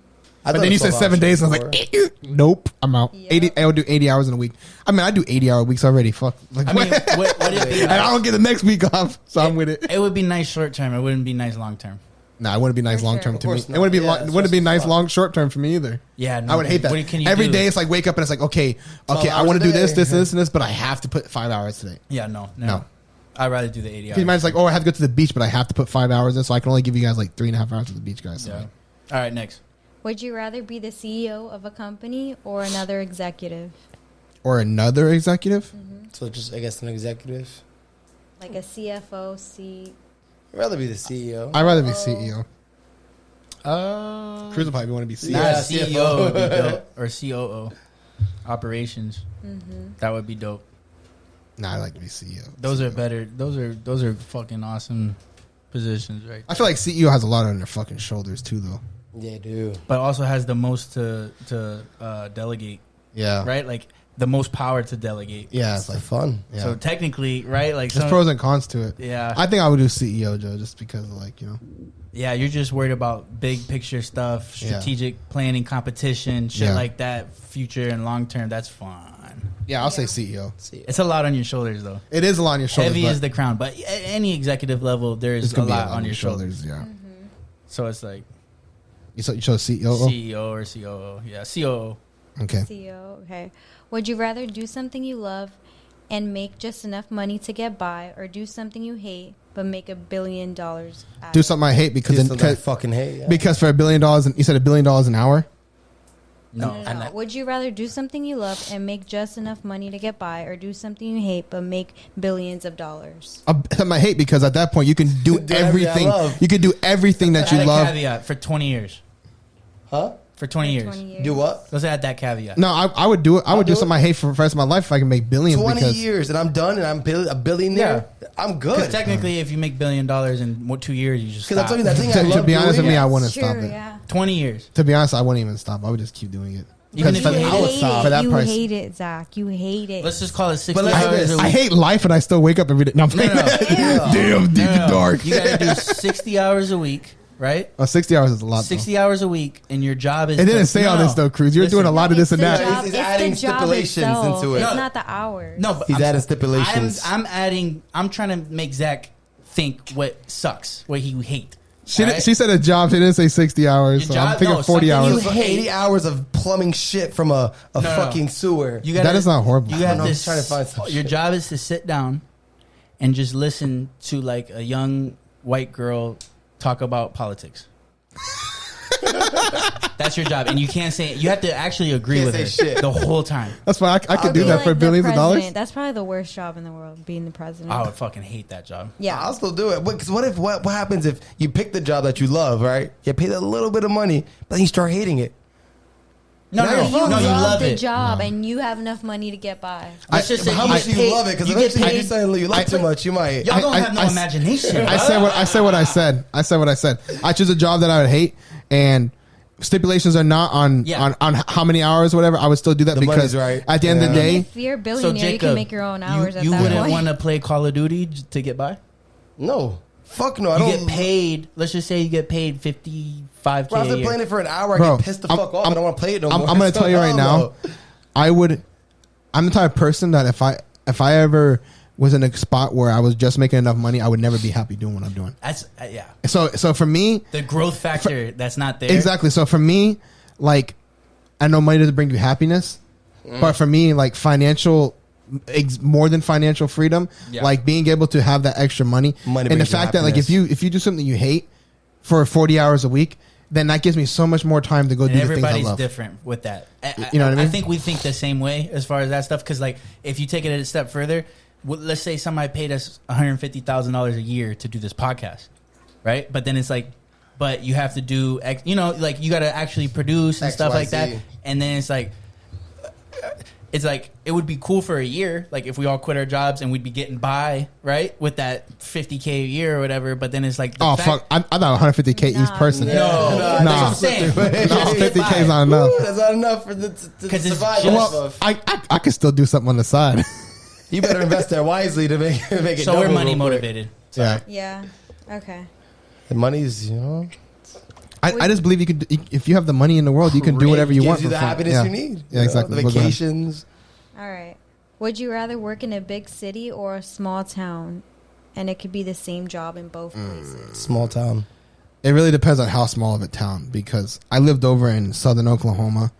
But then you said 7 days, and I was like, nope, I'm out. Yep. 80. I would do 80 hours in a week. I mean, I do 80-hour weeks already. Fuck. Like, I mean, would it be and I don't get the next week off, so I'm with it. It would be nice short term. It wouldn't be nice long term. Nah, it wouldn't be nice long term to me. Not. It wouldn't be. It wouldn't be nice long short term for me either. Yeah, no, I would hate that. What can you Every do? day it's like wake up and it's like okay, I want to do this, and this, but I have to put 5 hours today. Yeah, no. I'd rather do the 80 hours. You might just like, I have to go to the beach, but I have to put 5 hours in, so I can only give you guys like 3.5 hours to the beach, guys. So. Yeah. All right, next. Would you rather be the CEO of a company or another executive? Or another executive? Mm-hmm. So just, I guess, an executive. Like a CFO, I'd rather be the CEO. I'd rather be CEO. Cruz will probably want to be CEO. Not CEO would be dope. Or COO. Operations. Mm-hmm. That would be dope. Nah, I like to be CEO. Those CEO. are better. Those are fucking awesome positions, right? I feel like CEO has a lot on their fucking shoulders too, though. Yeah, I do. But also has the most to delegate. Yeah. Right? Like the most power to delegate. Yeah, It's like fun. Yeah. So technically, right? Like there's pros and cons to it. Yeah. I think I would do CEO, Joe, just because of like, Yeah, you're just worried about big picture stuff, strategic planning, competition, shit like that, future and long term. That's fun. Yeah, I'll say CEO. It's a lot on your shoulders, though. It is a lot on your shoulders. Heavy is the crown, but at any executive level, there's a lot on your shoulders. Yeah. Mm-hmm. So it's like You chose CEO? CEO or COO. Yeah, COO. Okay. CEO, okay. Would you rather do something you love and make just enough money to get by, or do something you hate but make $1 billion? Do something I hate because I fucking hate. Yeah. Because for $1 billion, you said $1 billion an hour. No. Would you rather do something you love and make just enough money to get by, or do something you hate but make billions of dollars? Something I hate because at that point you can do everything. You can do everything that you love. Caveat for 20 years. Huh? For 20 years. Do what? Let's add that caveat. No, I would do it. I would do something I hate for the rest of my life if I can make billions. 20 years and I'm done and I'm a billionaire. Yeah. I'm good. Because technically, if you make $1 billion in 2 years, you just stop. Because I told you that thing I love to be honest with me, I wouldn't True, stop it. yeah. 20 years. To be honest, I wouldn't even stop. I would just keep doing it. Even if for, you I would stop for that you price. hate it, Zach. You hate it. Let's just call it 60 But let's do hours this. a week. I hate life and I still wake up every day. No, I'm playing. Damn, deep and dark. You got to do 60 hours a week, right? 60 hours is a lot. 60 hours a week, and your job is. It didn't say all this though, Cruz. You're doing a lot of this and that. He's adding stipulations into it. It's No. not the hours. No, but He's adding stipulations. I'm trying to make Zach think what sucks, what he hate. She said a job. She didn't say 60 hours. So I'm thinking 40 hours. You 80 hours of plumbing shit from a fucking sewer. That is not horrible. You got I'm trying to find some your shit. job is to sit down and just listen to like a young white girl talk about politics. That's your job, and you can't say it. You have to actually agree with her shit. the whole time. That's why I could do Be that like for the billions of dollars. president. That's probably the worst job in the world, being the president. I would fucking hate that job. Yeah. I'll still do it. Because what happens if you pick the job that you love, right? You pay a little bit of money, but then you start hating it. No, Now no, you're no, fucked. no, you love the it. job and you have enough money to get by. Let's just say How you much get do you paid- love it? Because you get eventually, if you paid- say you love too much, you might. Y'all don't have no I- imagination. I said what I said. I said what I said. I choose a job that I would hate, and stipulations are not on how many hours, or whatever. I would still do that The because money's right. at the end of the day, If you're a billionaire, you can make your own hours at you that wouldn't point. want to play Call of Duty to get by? No. Fuck no. I You don't. get paid, let's just say you get paid $55K Bro, a after year. playing it for an hour, I Bro, get pissed the fuck off. I don't want to play it no more. I'm going to tell you right now. I'm the type of person that if I ever was in a spot where I was just making enough money, I would never be happy doing what I'm doing. That's, yeah. So for me, The growth factor that's not there. exactly. So for me, like, I know money doesn't bring you happiness, but for me, like, financial more than financial freedom. Yeah. Like being able to have that extra money and the fact that like if you do something you hate for 40 hours a week, then that gives me so much more time to go do the things I love. Everybody's different with that. You know what I mean? I think we think the same way as far as that stuff. Because like, if you take it a step further, let's say somebody paid us $150,000 a year to do this podcast, right? But then it's like, but you have to do, you know, like you got to actually produce and stuff like that. And then it's like, it would be cool for a year, like if we all quit our jobs and we'd be getting by, right, with that $50K a year or whatever. But then it's like, fuck, I thought $150K each person. No, that's what I'm saying. No, $50K is not enough. That's not enough for to survive. Well, I could still do something on the side. You better invest there wisely to make it. So we're money motivated. Yeah. Okay. The money's, you know. I just believe you can. If you have the money in the world, you can do whatever you want. Gives you the happiness you need. Yeah, exactly. The vacations. All right. Would you rather work in a big city or a small town? And it could be the same job in both places. Small town. It really depends on how small of a town, because I lived over in southern Oklahoma.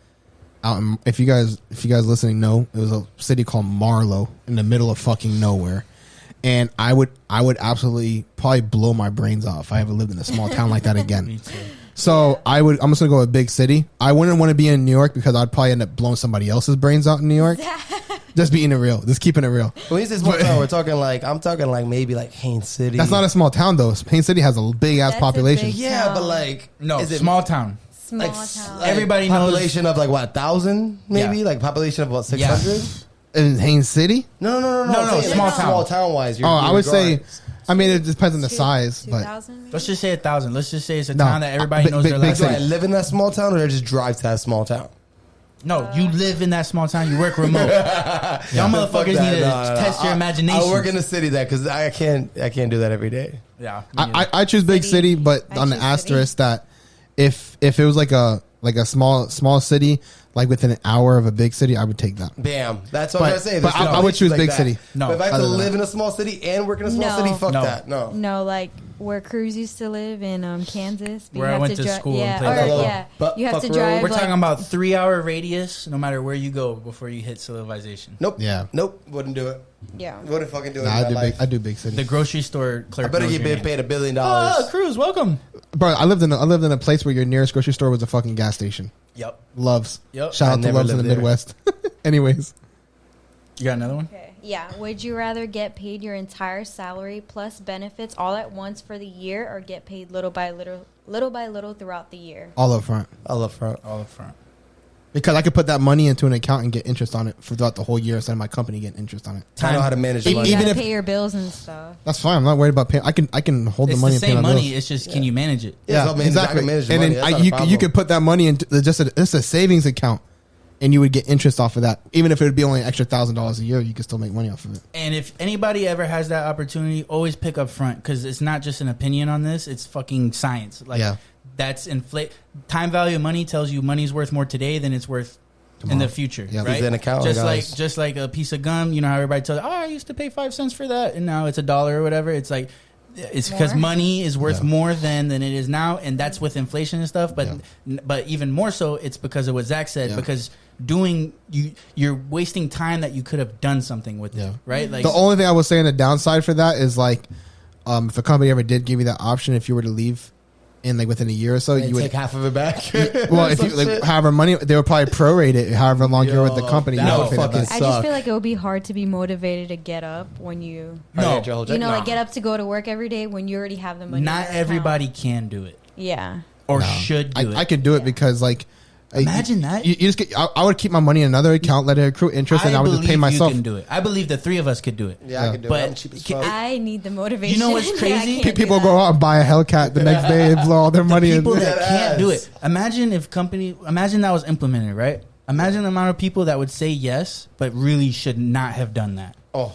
If you guys listening know, it was a city called Marlow in the middle of fucking nowhere. And I would absolutely probably blow my brains off if I ever lived in a small town like that again. Me too. So I'm just gonna go with big city. I wouldn't want to be in New York because I'd probably end up blowing somebody else's brains out in New York. Just being it real, just keeping it real. When you say small town, I'm talking like maybe like Haines City. That's not a small town though. Haines City has a big ass population. Yeah, but like no, is it small town? Small town. Everybody knows. Population of like what, 1,000 maybe? Yeah. Like population of what, 600? Yeah. In Haines City? No. Small town. Small town wise. I would say. I mean, it depends on the size, but let's just say 1,000. Let's just say it's a town that everybody knows their life. Do I live in that small town, or I just drive to that small town? No, you live in that small town. You work remote. Y'all motherfuckers need to test your imagination. I work in the city there because I can't do that every day. Yeah, I choose big city, but on the asterisk that if it was like a small city, like within an hour of a big city, I would take that. Bam, that's what I'm gonna say. But I would choose big city. No, but if I have to live in a small city and work in a small city, fuck that. No, like where Cruz used to live in Kansas. Where I went to school. You have to drive. We're talking about 3-hour radius, no matter where you go before you hit civilization. Nope. Yeah. Nope. Wouldn't do it. Yeah. Wouldn't fucking do it. I do big city. The grocery store clerk. I better get paid $1 billion. Oh, Cruz, welcome. Bro, I lived in a place where your nearest grocery store was a fucking gas station. Yep. Loves. Yep. Shout out to Loves in the Midwest. Anyways. You got another one? Okay. Yeah. Would you rather get paid your entire salary plus benefits all at once for the year, or get paid little by little throughout the year? All up front. Because I could put that money into an account and get interest on it throughout the whole year instead of my company getting interest on it. I know how to manage the money. You gotta pay your bills and stuff. That's fine. I'm not worried about paying. I can hold the money. It's the same money. It's just can you manage it? Yeah, exactly. And then you could put that money into just a savings account, and you would get interest off of that. Even if it would be only an extra $1,000 a year, you could still make money off of it. And if anybody ever has that opportunity, always pick up front, because it's not just an opinion on this; it's fucking science. Like that's time value of money tells you money's worth more today than it's worth tomorrow. In the future, right? Just like a piece of gum. You know how everybody tells, I used to pay 5 cents for that, and now it's $1 or whatever. It's like it's because money is worth more than it is now, and that's with inflation and stuff. But even more so, it's because of what Zach said. Because you're wasting time that you could have done something with it, right? Like the only thing I was saying the downside for that is like if a company ever did give you that option, if you were to leave in like within a year or so, you would take half of it back. Well, if you like however money, they would probably prorate it however long you're with the company. I just feel like it would be hard to be motivated to get up when you like get up to go to work every day when you already have the money. Not everybody can do it. Yeah. Or should do it. I can do it because like imagine that you just get. I would keep my money in another account, let it accrue interest, and I would just pay myself. You can do it. I believe the 3 of us could do it. Yeah, I can do it. I'm cheap as fuck. I need the motivation. You know what's crazy? People go out and buy a Hellcat the next day and blow all their money. People that can't do it. Imagine that was implemented, right? Imagine the amount of people that would say yes, but really should not have done that. Oh.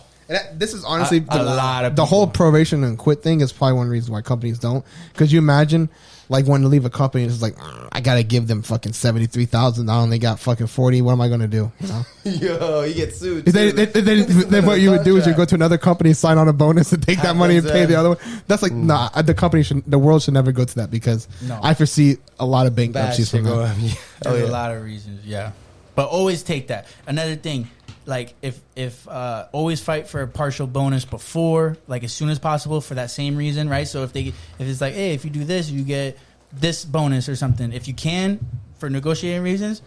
This is honestly a lot of the whole probation and quit thing is probably one reason why companies don't. Because you imagine like wanting to leave a company, it's like I gotta give them fucking $73,000. I only got fucking 40. What am I gonna do? You know? Yo, you get sued. Then what you would do is you go to another company, sign on a bonus, and take that money and pay the other one. That's like the world should never go to that because I foresee a lot of bankruptcies from that. There's a lot of reasons, but always take that. Another thing. like if always fight for a partial bonus before, like as soon as possible for that same reason, right? So if it's like, hey, if you do this, you get this bonus or something. If you can, for negotiating reasons,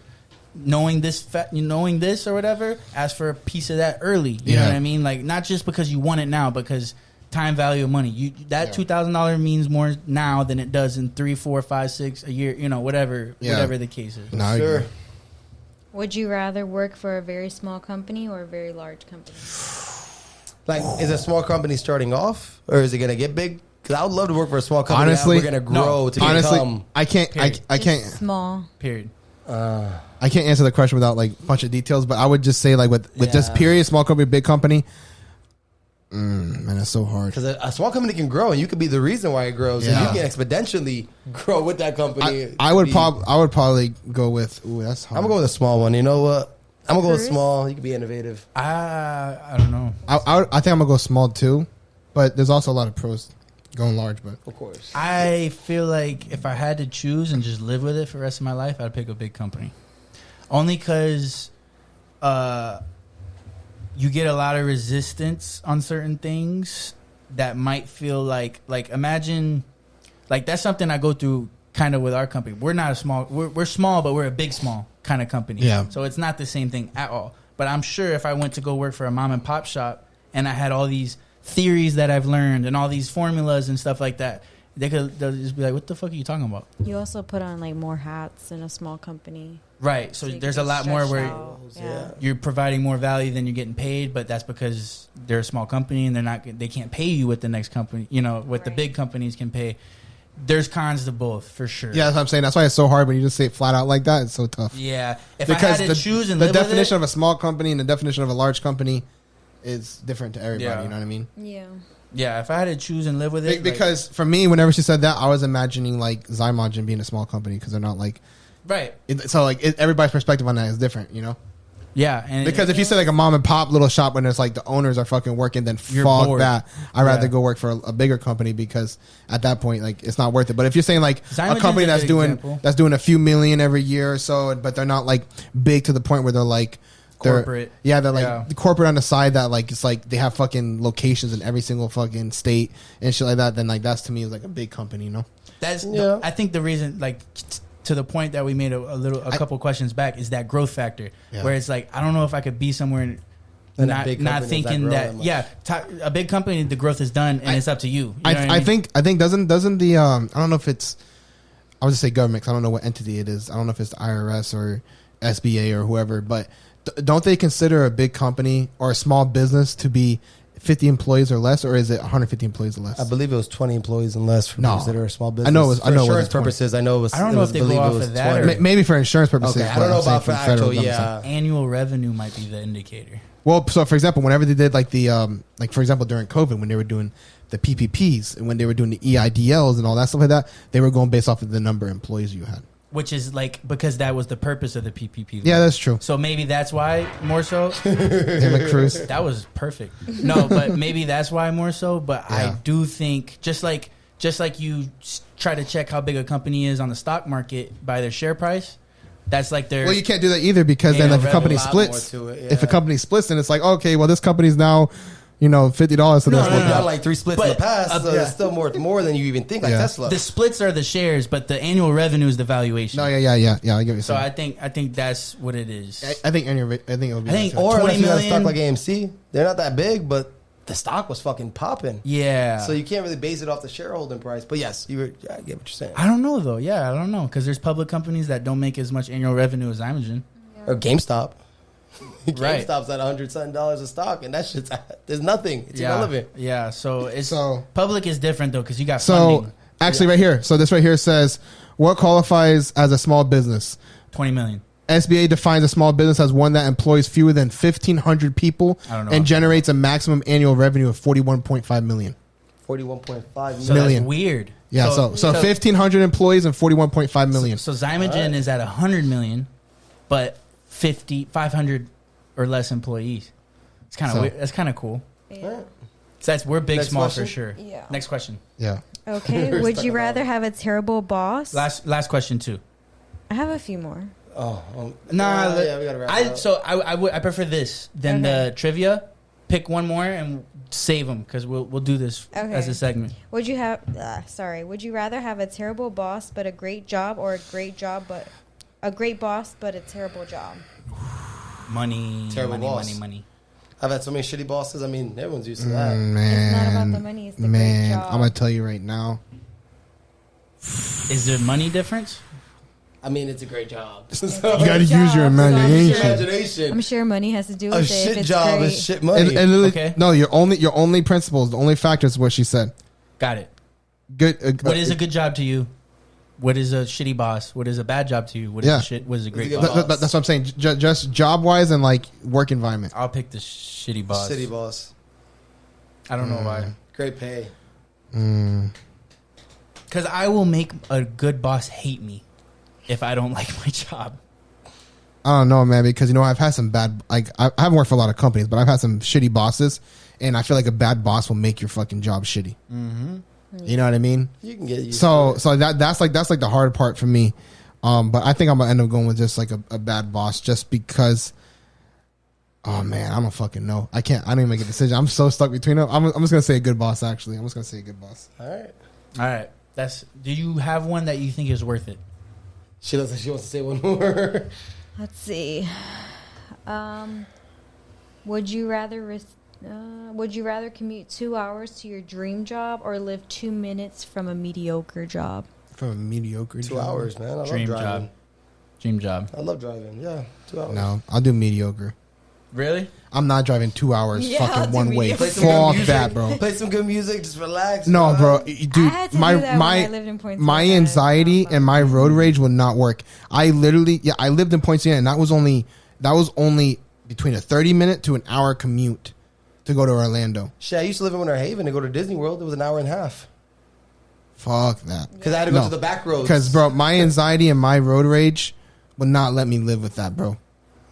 knowing this or whatever, ask for a piece of that early. You know what I mean? Like not just because you want it now, because time value of money. That $2,000 means more now than it does in 3, 4, 5, 6 a year. You know, whatever the case is. No, sure. Would you rather work for a very small company or a very large company? Like, is a small company starting off, or is it going to get big? Because I would love to work for a small company. Honestly, we're going to grow to become. I can't. I can't. Small. Period. I can't answer the question without like a bunch of details. But I would just say like with just period, small company, big company. Man, that's so hard. Because a small company can grow, and you could be the reason why it grows, and you can exponentially grow with that company. I would probably go with. Ooh, that's hard. I'm gonna go with a small one. You know what? I'm gonna go with small. You can be innovative. I don't know. I think I'm gonna go small too, but there's also a lot of pros going large. But of course, I feel like if I had to choose and just live with it for the rest of my life, I'd pick a big company. Only because, you get a lot of resistance on certain things that might feel like imagine, like that's something I go through kind of with our company. We're not a small, we're small, but we're a big small kind of company. Yeah. So it's not the same thing at all. But I'm sure if I went to go work for a mom and pop shop and I had all these theories that I've learned and all these formulas and stuff like that, they'll just be like, what the fuck are you talking about? You also put on like more hats in a small company. Right. So there's a lot more where you're providing more value than you're getting paid, but that's because they're a small company and they can't pay you what the next company, what the big companies can pay. There's cons to both for sure. Yeah, that's what I'm saying. That's why it's so hard when you just say it flat out like that. It's so tough. Yeah. If because I had to choose and the live definition with it, of a small company and the definition of a large company is different to everybody. You know what I mean? Yeah. Yeah, if I had to choose and live with it. Because for me, whenever she said that, I was imagining like Zymogen being a small company because they're not like. Right. Everybody's perspective on that is different, Yeah. And because if you say like a mom and pop little shop when it's like the owners are fucking working, then fuck that. I'd rather go work for a bigger company because at that point, like it's not worth it. But if you're saying like a company that's doing a few million every year or so, but they're not like big to the point where they're like. Corporate. They're like corporate on the side that like it's like they have fucking locations in every single fucking state and shit like that. Then like that's to me is like a big company, That's I think the reason like to the point that we made a couple questions back is that growth factor where it's like I don't know if I could be somewhere not thinking that a big company, the growth is done and it's up to you. I think doesn't the I don't know if it's I would just say government 'cause I don't know what entity it is. I don't know if it's the IRS or SBA or whoever, but don't they consider a big company or a small business to be 50 employees or less, or is it 150 employees or less? I believe it was 20 employees and less for consider a small business. I know it was. For insurance purposes, I know it was. I don't know if they go off of that. Maybe for insurance purposes. Okay, I don't know about for actual. Yeah, annual revenue might be the indicator. Well, so for example, whenever they did like the like for example during COVID when they were doing the PPPs and when they were doing the EIDLs and all that stuff like that, they were going based off of the number of employees you had. Which is like because that was the purpose of the PPP. Yeah, that's true. So maybe that's why more so. Damn Cruz. That was perfect. No, but maybe that's why more so. But I do think just like you try to check how big a company is on the stock market by their share price. That's like their. Well, you can't do that either because then if a company splits, if a company splits, then it's like okay, well this company's now. $50. So that's got like 3 splits in the past. So it's still more than you even think. Like Tesla. The splits are the shares, but the annual revenue is the valuation. No, yeah. I get what you're so saying. I think that's what it is. I think it'll be. I think or unless you got a stock like AMC, they're not that big, but the stock was fucking popping. Yeah. So you can't really base it off the shareholding price. But yes, I get what you're saying. I don't know though. Yeah, I don't know because there's public companies that don't make as much annual revenue as Zymogen or GameStop. Right. GameStop's at $100 a stock, and that shit's there's nothing. It's irrelevant. Yeah, so public is different though because you got funding. Actually, right here. So this right here says what qualifies as a small business. 20 million. SBA defines a small business as one that employs fewer than 1,500 people and generates a maximum annual revenue of $41.5 million. 41.5 so million. That's weird. Yeah, so 1,500 employees and 41.5 million. So Zymogen is at 100 million, but 500 or less employees. It's kind of weird. That's kind of cool. Yeah. So we're big, Next small question? for sure. Yeah. Next question. Yeah. Okay. Would you rather have a terrible boss? Last question too. I have a few more. Nah, yeah, we gotta wrap it up. I prefer this than the trivia. Pick one more and save them because we'll do this as a segment. Would you rather have a terrible boss but a great job, or a great boss but a terrible job? Money. I've had so many shitty bosses. I mean, everyone's used to that. Man, it's not about the money. It's the great job. I'm gonna tell you right now. Is there money difference? I mean, it's a great job. You got to use your imagination. I'm sure money has to do with a it. Shit job is shit money. Okay. No, your only principles, the only factor is what she said. Got it. Good. What is a good job to you? What is a shitty boss? What is a bad job to you? What is a great boss? That's what I'm saying. Just job wise and like work environment. I'll pick the shitty boss. Shitty boss. I don't know why. Great pay. Because I will make a good boss hate me if I don't like my job. I don't know, man, because I've had some bad. Like I haven't worked for a lot of companies, but I've had some shitty bosses, and I feel like a bad boss will make your fucking job shitty. Mm-hmm. You know what I mean? You can get used to it. So that's like the hard part for me. But I think I'm gonna end up going with just like a bad boss, just because. Oh man, I don't fucking know. I don't even make a decision. I'm so stuck between them. I'm just gonna say a good boss. Actually, I'm just gonna say a good boss. All right. Do you have one that you think is worth it? She looks like she wants to say one more. Let's see. Would you rather commute 2 hours to your dream job or live 2 minutes from a mediocre job? From a mediocre job? 2 hours, man. I love driving. Dream job. I love driving. Yeah, 2 hours. No, I'll do mediocre. Really? I'm not driving 2 hours fucking one way. Fuck that, bro. Play some good music, just relax. No, bro, dude, my anxiety and my road rage will not work. I lived in Poinciana, and that was only between a 30-minute to an hour commute to go to Orlando. Shit, I used to live in Winter Haven to go to Disney World. It was an hour and a half. Fuck that. Because I had to go to the back roads. Because, bro, my anxiety and my road rage would not let me live with that, bro.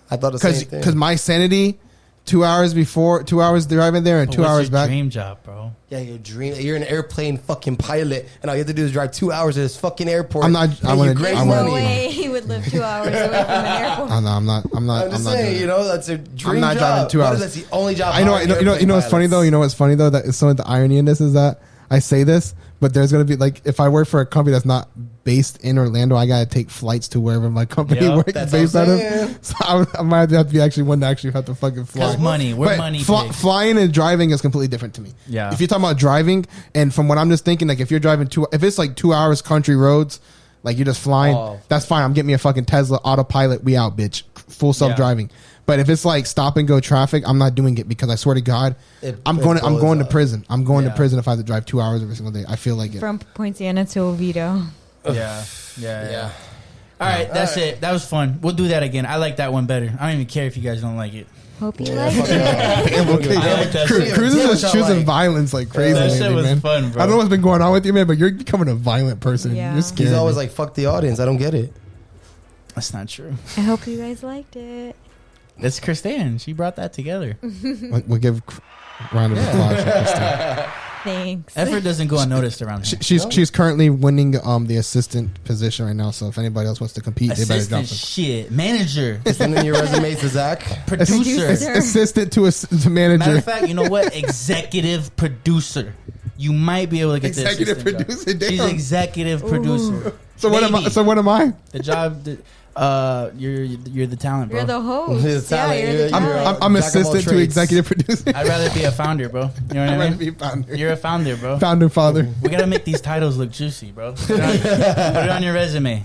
I thought the same thing. Because my sanity, 2 hours driving there and 2 hours back. Dream job, bro. Yeah, you're an airplane fucking pilot, and all you have to do is drive 2 hours to this fucking airport. I'm not. No way he would live 2 hours away from an airport. I'm not. I'm just saying, that's a dream job. I'm not driving 2 hours. That's the only job. I know. You know what's funny though? You know what's funny though? That is some of the irony in this is that I say this, but there's gonna be like if I work for a company that's not based in Orlando, I gotta take flights to wherever my company works based out of. So I might have to be actually one to actually have to fucking fly. Because money, flying and driving is completely different to me. Yeah. If you're talking about driving, and from what I'm just thinking, like if you're driving if it's like 2 hours country roads, like you're just flying, that's fine. I'm getting me a fucking Tesla autopilot. We out, bitch. Full self driving. But if it's like stop and go traffic, I'm not doing it because I swear to God, I'm going to prison. I'm going to prison if I have to drive 2 hours every single day. I feel like it. From Poinciana to Oviedo. Yeah. All right, that's it. That was fun. We'll do that again. I like that one better. I don't even care if you guys don't like it. Hope you like it. Cruz is just choosing violence like crazy. That shit was man. Fun, bro. I don't know what's been going on with you, man, but you're becoming a violent person. Yeah. You're scared. He's always like, fuck the audience. I don't get it. That's not true. I hope you guys liked it. It's Kristan. She brought that together. We'll give a round of applause for Kristan. Thanks. Effort doesn't go unnoticed around here. She's currently winning the assistant position right now. So if anybody else wants to compete, they better drop it. Shit, manager. Send in your resume to Zach. Producer. Assistant to manager. Matter of fact, you know what? Executive producer. You might be able to get this. Executive producer. Damn. She's executive producer. So what am I? The job. You're the talent, bro. You're the host. You're the talent. Yeah, you're the talent. I'm assistant to executive producer. I'd rather be a founder, bro. You know what I mean? Be founder. You're a founder, bro. Founder father. We gotta make these titles look juicy, bro. Put it on your resume.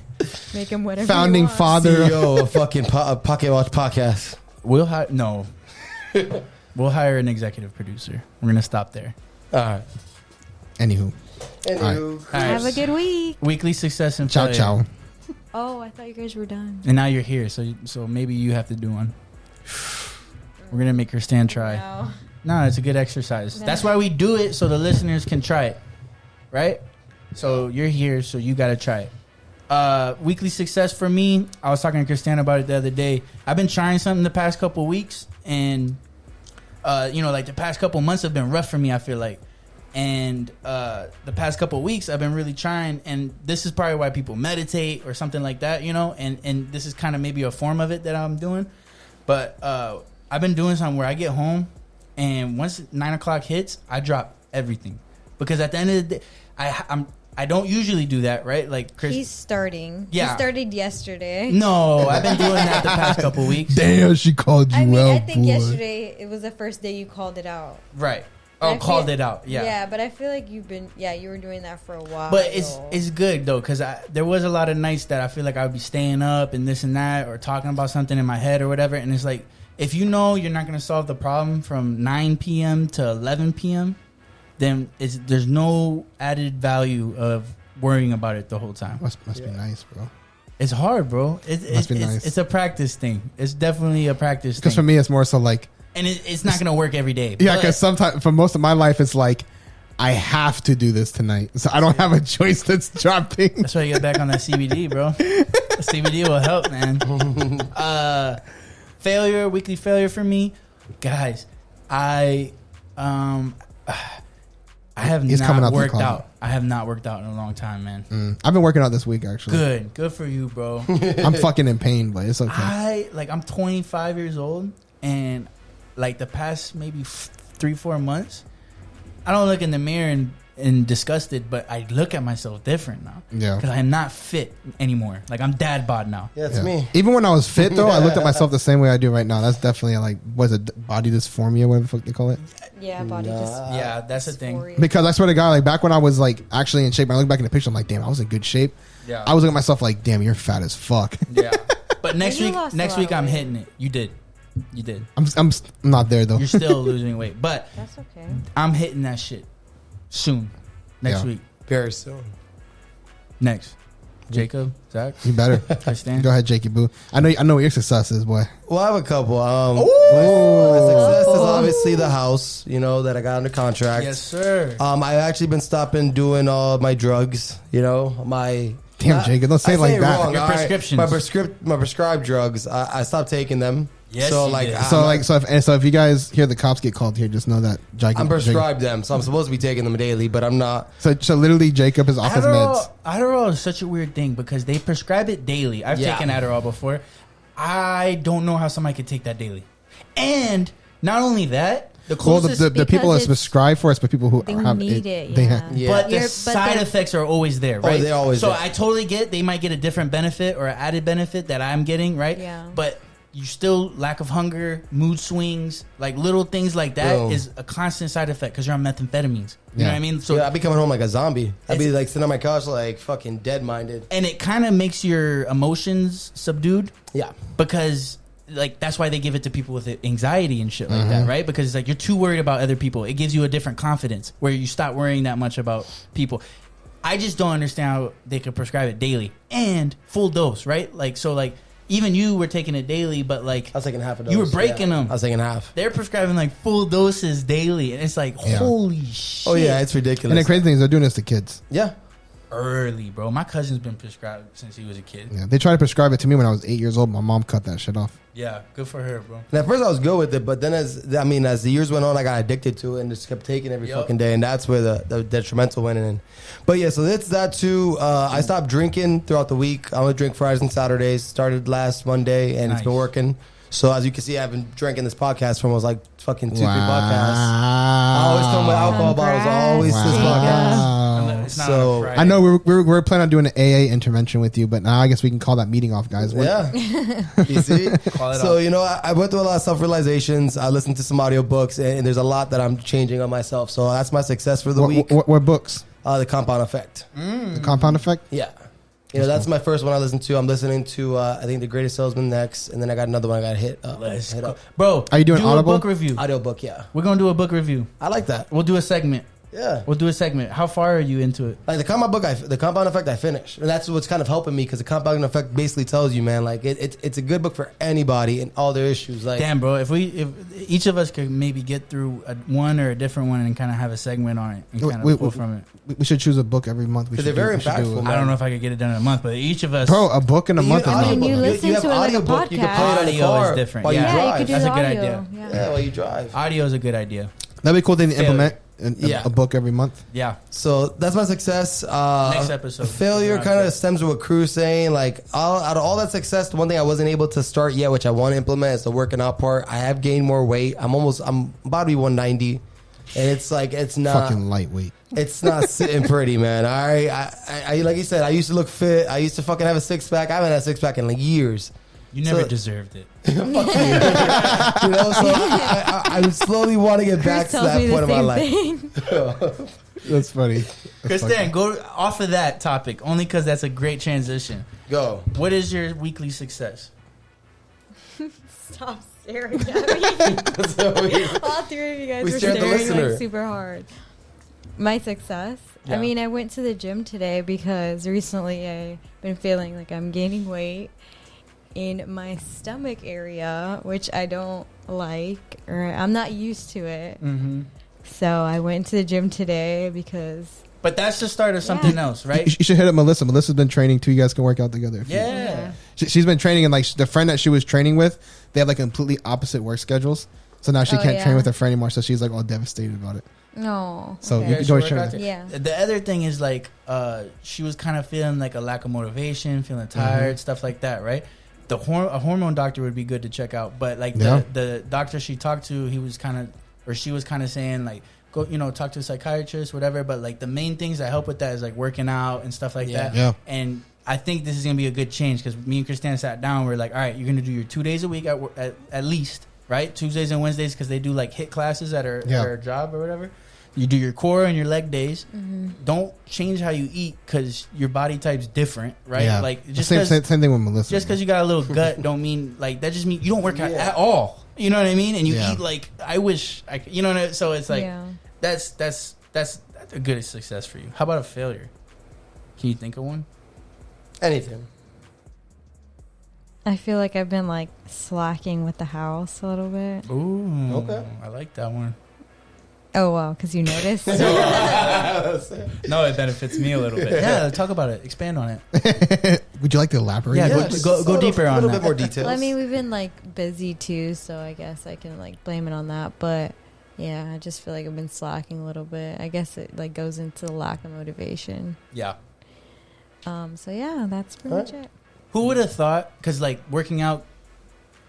Make him whatever. Founding father. CEO of fucking Pocket Watch Podcast. We'll hire an executive producer. We're gonna stop there. All right. Anywho. All right. Have a good week. Weekly success and failure. Ciao. Oh, I thought you guys were done. And now you're here, so maybe you have to do one. We're gonna make her try. No, it's a good exercise. No. That's why we do it, so the listeners can try it, right? So you're here, so you gotta try it. Weekly success for me. I was talking to Kristan about it the other day. I've been trying something the past couple weeks, and like the past couple months have been rough for me. I feel like, And the past couple of weeks, I've been really trying, and this is probably why people meditate or something like that, you know. And this is kind of maybe a form of it that I'm doing. But I've been doing something where I get home, and once 9 o'clock hits, I drop everything, because at the end of the day, I don't usually do that, right? Like Chris, he's starting. Yeah, he started yesterday. No, I've been doing that the past couple weeks. Damn, she called you out. I think yesterday it was the first day you called it out. Right. Oh, called it out. Yeah. Yeah, but I feel like you were doing that for a while. But it's good though, because there was a lot of nights that I feel like I would be staying up and this and that, or talking about something in my head or whatever, and it's like, if you know you're not going to solve the problem from 9 p.m. to 11 p.m., then there's no added value of worrying about it the whole time. Must be nice, bro. It's hard, bro. Must be nice. It's a practice thing. It's definitely a practice thing. Because for me, it's more so like... And it's not going to work every day. Yeah, because sometimes, for most of my life, it's like, I have to do this tonight. So I don't have a choice that's dropping. That's why you get back on that CBD, bro. The CBD will help, man. Weekly failure for me. Guys, I have not worked out. I have not worked out in a long time, man. I've been working out this week, actually. Good for you, bro. I'm fucking in pain, but it's okay. I'm 25 years old, and like the past maybe 3-4 months, I don't look in the mirror and disgusted, but I look at myself different now. Yeah, because I'm not fit anymore. Like, I'm dad bod now. Yeah, it's me. Even when I was fit though, I looked at myself the same way I do right now. That's definitely like, was it body dysphoria, whatever the fuck they call it? Yeah, body dysphoria. Yeah, that's the thing. Because I swear to God, like back when I was like actually in shape, when I look back in the picture, I'm like, damn, I was in good shape. Yeah, I was looking at myself like, damn, you're fat as fuck. Yeah, but next week I'm hitting it. You did. I'm not there though. You're still losing weight, but that's okay. I'm hitting that shit soon. Next week. Very soon. Next. Jacob, Zach. You better. Go ahead, Jakey Boo. I know what your success is, boy. Well, I have a couple. My success is obviously the house, that I got under contract. Yes, sir. I've actually been stopping doing all my drugs, my... Damn, Jacob, don't say it like that. Wrong. Your prescriptions. My prescribed drugs, I stopped taking them. Yes, so if you guys hear the cops get called here, just know that I'm prescribed them, so I'm supposed to be taking them daily, but I'm not. So literally, Jacob is off his meds. Adderall is such a weird thing because they prescribe it daily. I've taken Adderall before. I don't know how somebody could take that daily, and not only that, the people that prescribe for us, but people who need it. But the side effects are always there, right? They're always there. I totally get they might get a different benefit or an added benefit that I'm getting, right? Yeah. But you still lack of hunger, mood swings, like little things like that is a constant side effect because you're on methamphetamines. You know what I mean? So I'd be coming home like a zombie. I'd be like sitting on my couch like fucking dead minded. And it kind of makes your emotions subdued. Yeah. Because like that's why they give it to people with anxiety and shit like that, right? Because it's like you're too worried about other people. It gives you a different confidence where you stop worrying that much about people. I just don't understand how they could prescribe it daily and full dose, right? Like even you were taking it daily, but like I was taking half a dose. You were breaking them. I was taking half. They're prescribing like full doses daily, and it's like holy shit. Oh yeah, it's ridiculous. And the crazy thing is they're doing this to kids. Yeah. Early, bro. My cousin's been prescribed since he was a kid. Yeah, they tried to prescribe it to me when I was 8 years old. My mom cut that shit off. Yeah, good for her, bro. And at first I was good with it, but then as the years went on, I got addicted to it and just kept taking every fucking day, and that's where the detrimental went in. But yeah, so that's that too. I stopped drinking throughout the week. I only drink Fridays and Saturdays. Started last Monday, and it's been working. So as you can see, I've been drinking this podcast from like fucking 2-3 podcasts. I always come with alcohol bottles. Always this podcast. So I know we were planning on doing an AA intervention with you, but now I guess we can call that meeting off, guys. Yeah, you see. So I went through a lot of self realizations. I listened to some audiobooks, and there's a lot that I'm changing on myself. So that's my success for the week. What books? The Compound Effect. The Compound Effect. Yeah. That's my first one I listened to. I'm listening to, I think, The Greatest Salesman next, and then I got another one I got to hit up. Bro, are you doing Audible? A book review? Audiobook, yeah. We're going to do a book review. I like that. We'll do a segment. Yeah. We'll do a segment. How far are you into it? Like the Compound Effect, I finished. And that's what's kind of helping me because the Compound Effect basically tells you, man, like it's a good book for anybody and all their issues. Like, damn, bro, if each of us could maybe get through one or a different one and kind of have a segment on it and kind of pull from it. We should choose a book every month. Because they're very impactful. I don't know if I could get it done in a month, but each of us. Bro, a book in a month is not. You listen to it like a podcast. You can play it in the car is different. while you drive. You could do That's a good audio. idea. Yeah, while you drive. Audio is a good idea. That'd be a cool thing to implement. a book every month. Yeah. So that's my success. Next episode. Failure kind of stems with what Crew's saying. Like out of all that success, the one thing I wasn't able to start yet, which I want to implement, is the working out part. I have gained more weight. I'm about to be 190, and it's like it's not fucking lightweight. It's not sitting pretty, man. All right, I like you said, I used to look fit. I used to fucking have a six pack. I haven't had a six pack in like years. You never deserved it. Fuck you. You know, so I slowly want to get back to that point of my life. That's funny. Kristen, go off of that topic only because that's a great transition. Go. What is your weekly success? Stop staring at me. All three of you guys were staring like super hard. My success? Yeah. I mean, I went to the gym today because recently I've been feeling like I'm gaining weight in my stomach area, which I don't like, or I'm not used to it. Mm-hmm. So I went to the gym today because... But that's the start of something else, right? You should hit up Melissa. Melissa's been training too. You guys can work out together. Yeah. She's been training, and like the friend that she was training with, they have like completely opposite work schedules. So now she can't train with her friend anymore. So she's like all devastated about it. No. So you can join her. Yeah. The other thing is like she was kind of feeling like a lack of motivation, feeling tired, stuff like that, right? A hormone doctor would be good to check out, but like the doctor she talked to, she was kind of saying like, go, talk to a psychiatrist, whatever. But like the main things that help with that is like working out and stuff like that. Yeah. And I think this is gonna be a good change because me and Christina sat down. We're like, all right, you're gonna do your 2 days a week at least, right? Tuesdays and Wednesdays because they do like HIIT classes at her job or whatever. You do your core and your leg days. Mm-hmm. Don't change how you eat because your body type's different, right? Yeah. Like just same thing with Melissa. Just because you got a little gut don't mean like that. Just mean you don't work out at all. You know what I mean? And you eat like I wish I could, you know what I mean? So it's like that's a good success for you. How about a failure? Can you think of one? Anything. I feel like I've been like slacking with the house a little bit. Ooh, okay. I like that one. Oh, wow, because you noticed? No, it benefits me a little bit. Yeah, talk about it. Expand on it. Would you like to elaborate? Yeah, go deeper on that. A little bit more details. Well, I mean, we've been, like, busy, too, so I guess I can, like, blame it on that. But, yeah, I just feel like I've been slacking a little bit. I guess it, like, goes into the lack of motivation. Yeah. So, yeah, that's pretty much it. Who would have thought, because, like, working out,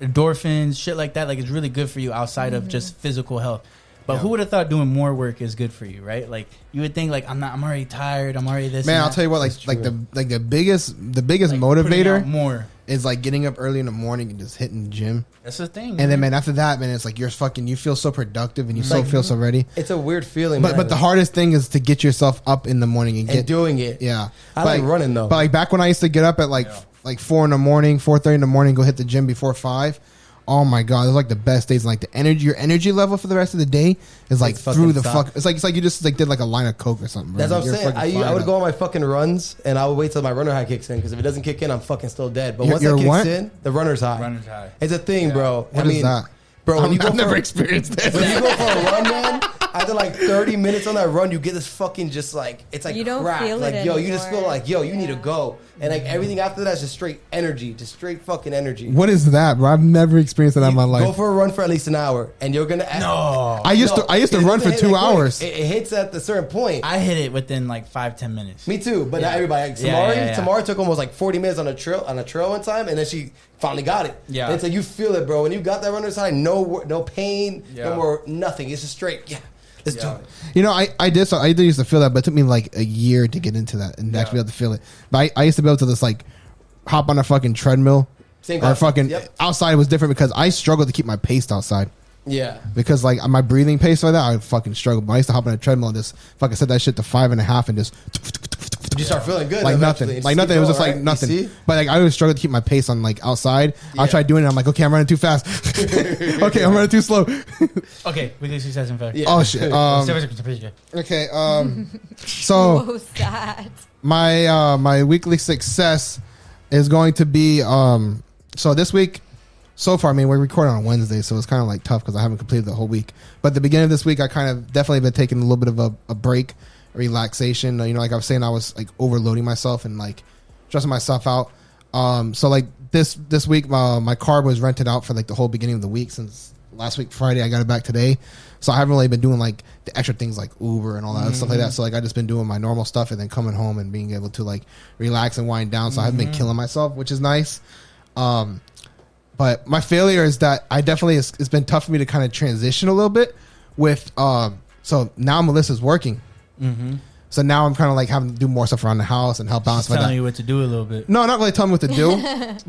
endorphins, shit like that, like, it's really good for you outside of just physical health. But who would have thought doing more work is good for you, right? Like you would think, like I'm already tired. I'm already this. Man, I'll tell you what, the biggest motivator more is like getting up early in the morning and just hitting the gym. That's the thing. And then, man, after that, man, it's like you feel so productive and you feel so ready. It's a weird feeling. But the hardest thing is to get yourself up in the morning and doing it. Yeah, I like running though. But like back when I used to get up at like 4 in the morning, 4:30 in the morning, go hit the gym before 5. Oh my god, it's like the best days. Like the energy, your energy level for the rest of the day is like through the fuck. It's like you just like did like a line of coke or something. Bro. That's what I'm saying. I would go on my fucking runs and I would wait till my runner high kicks in because if it doesn't kick in, I'm fucking still dead. But once it kicks in, the runner's high. Runner's high. It's a thing, bro. What is that? Bro, I've never experienced this. When you go for a run, man, after like 30 minutes on that run, you get this fucking just like it's like you don't crack. feel like it yo, anymore. you just feel like yo, you need to go, and like everything after that is just straight energy, just straight fucking energy. What is that, bro? I've never experienced that in my life. Go for a run for at least an hour, and you're gonna. I used to run for 2 hours. It hits at a certain point. I hit it within like 5-10 minutes. Me too, but not everybody. Like, Tamari took almost like 40 minutes on a trail one time, and then she finally got it. Yeah, and it's like you feel it, bro. When you got that runner's high, no pain, no more nothing. It's just straight. Yeah. Let's do it. You know, I did used to feel that, but it took me like a year to get into that and actually be able to feel it. But I used to be able to just like hop on a fucking treadmill or fucking outside was different because I struggled to keep my pace outside. Yeah. Because like my breathing pace like that, I would fucking struggle. But I used to hop on a treadmill and just fucking set that shit to 5.5 and just. You start feeling good. Like nothing. Like nothing. It was just like nothing. But like I always struggled to keep my pace on like outside. I'll try doing it. I'm like, okay, I'm running too fast. Okay, I'm running too slow. Okay, weekly success and failure. Yeah. Oh shit. Okay. So what was that? My weekly success is going to be so this week. So far, I mean, we're recording on Wednesday, so it's kind of like tough because I haven't completed the whole week. But the beginning of this week, I kind of definitely been taking a little bit of a break, relaxation. You know, like I was saying, I was like overloading myself and like stressing myself out. So like this week, my car was rented out for like the whole beginning of the week since last week Friday. I got it back today, so I haven't really been doing like the extra things like Uber and all that stuff like that. So like I just been doing my normal stuff and then coming home and being able to like relax and wind down. So I haven't been killing myself, which is nice. But my failure is that I definitely it's been tough for me to kind of transition a little bit with so now Melissa's working. So now I'm kind of like having to do more stuff around the house and help out. She's telling you what to do a little bit. No, not really telling me what to do,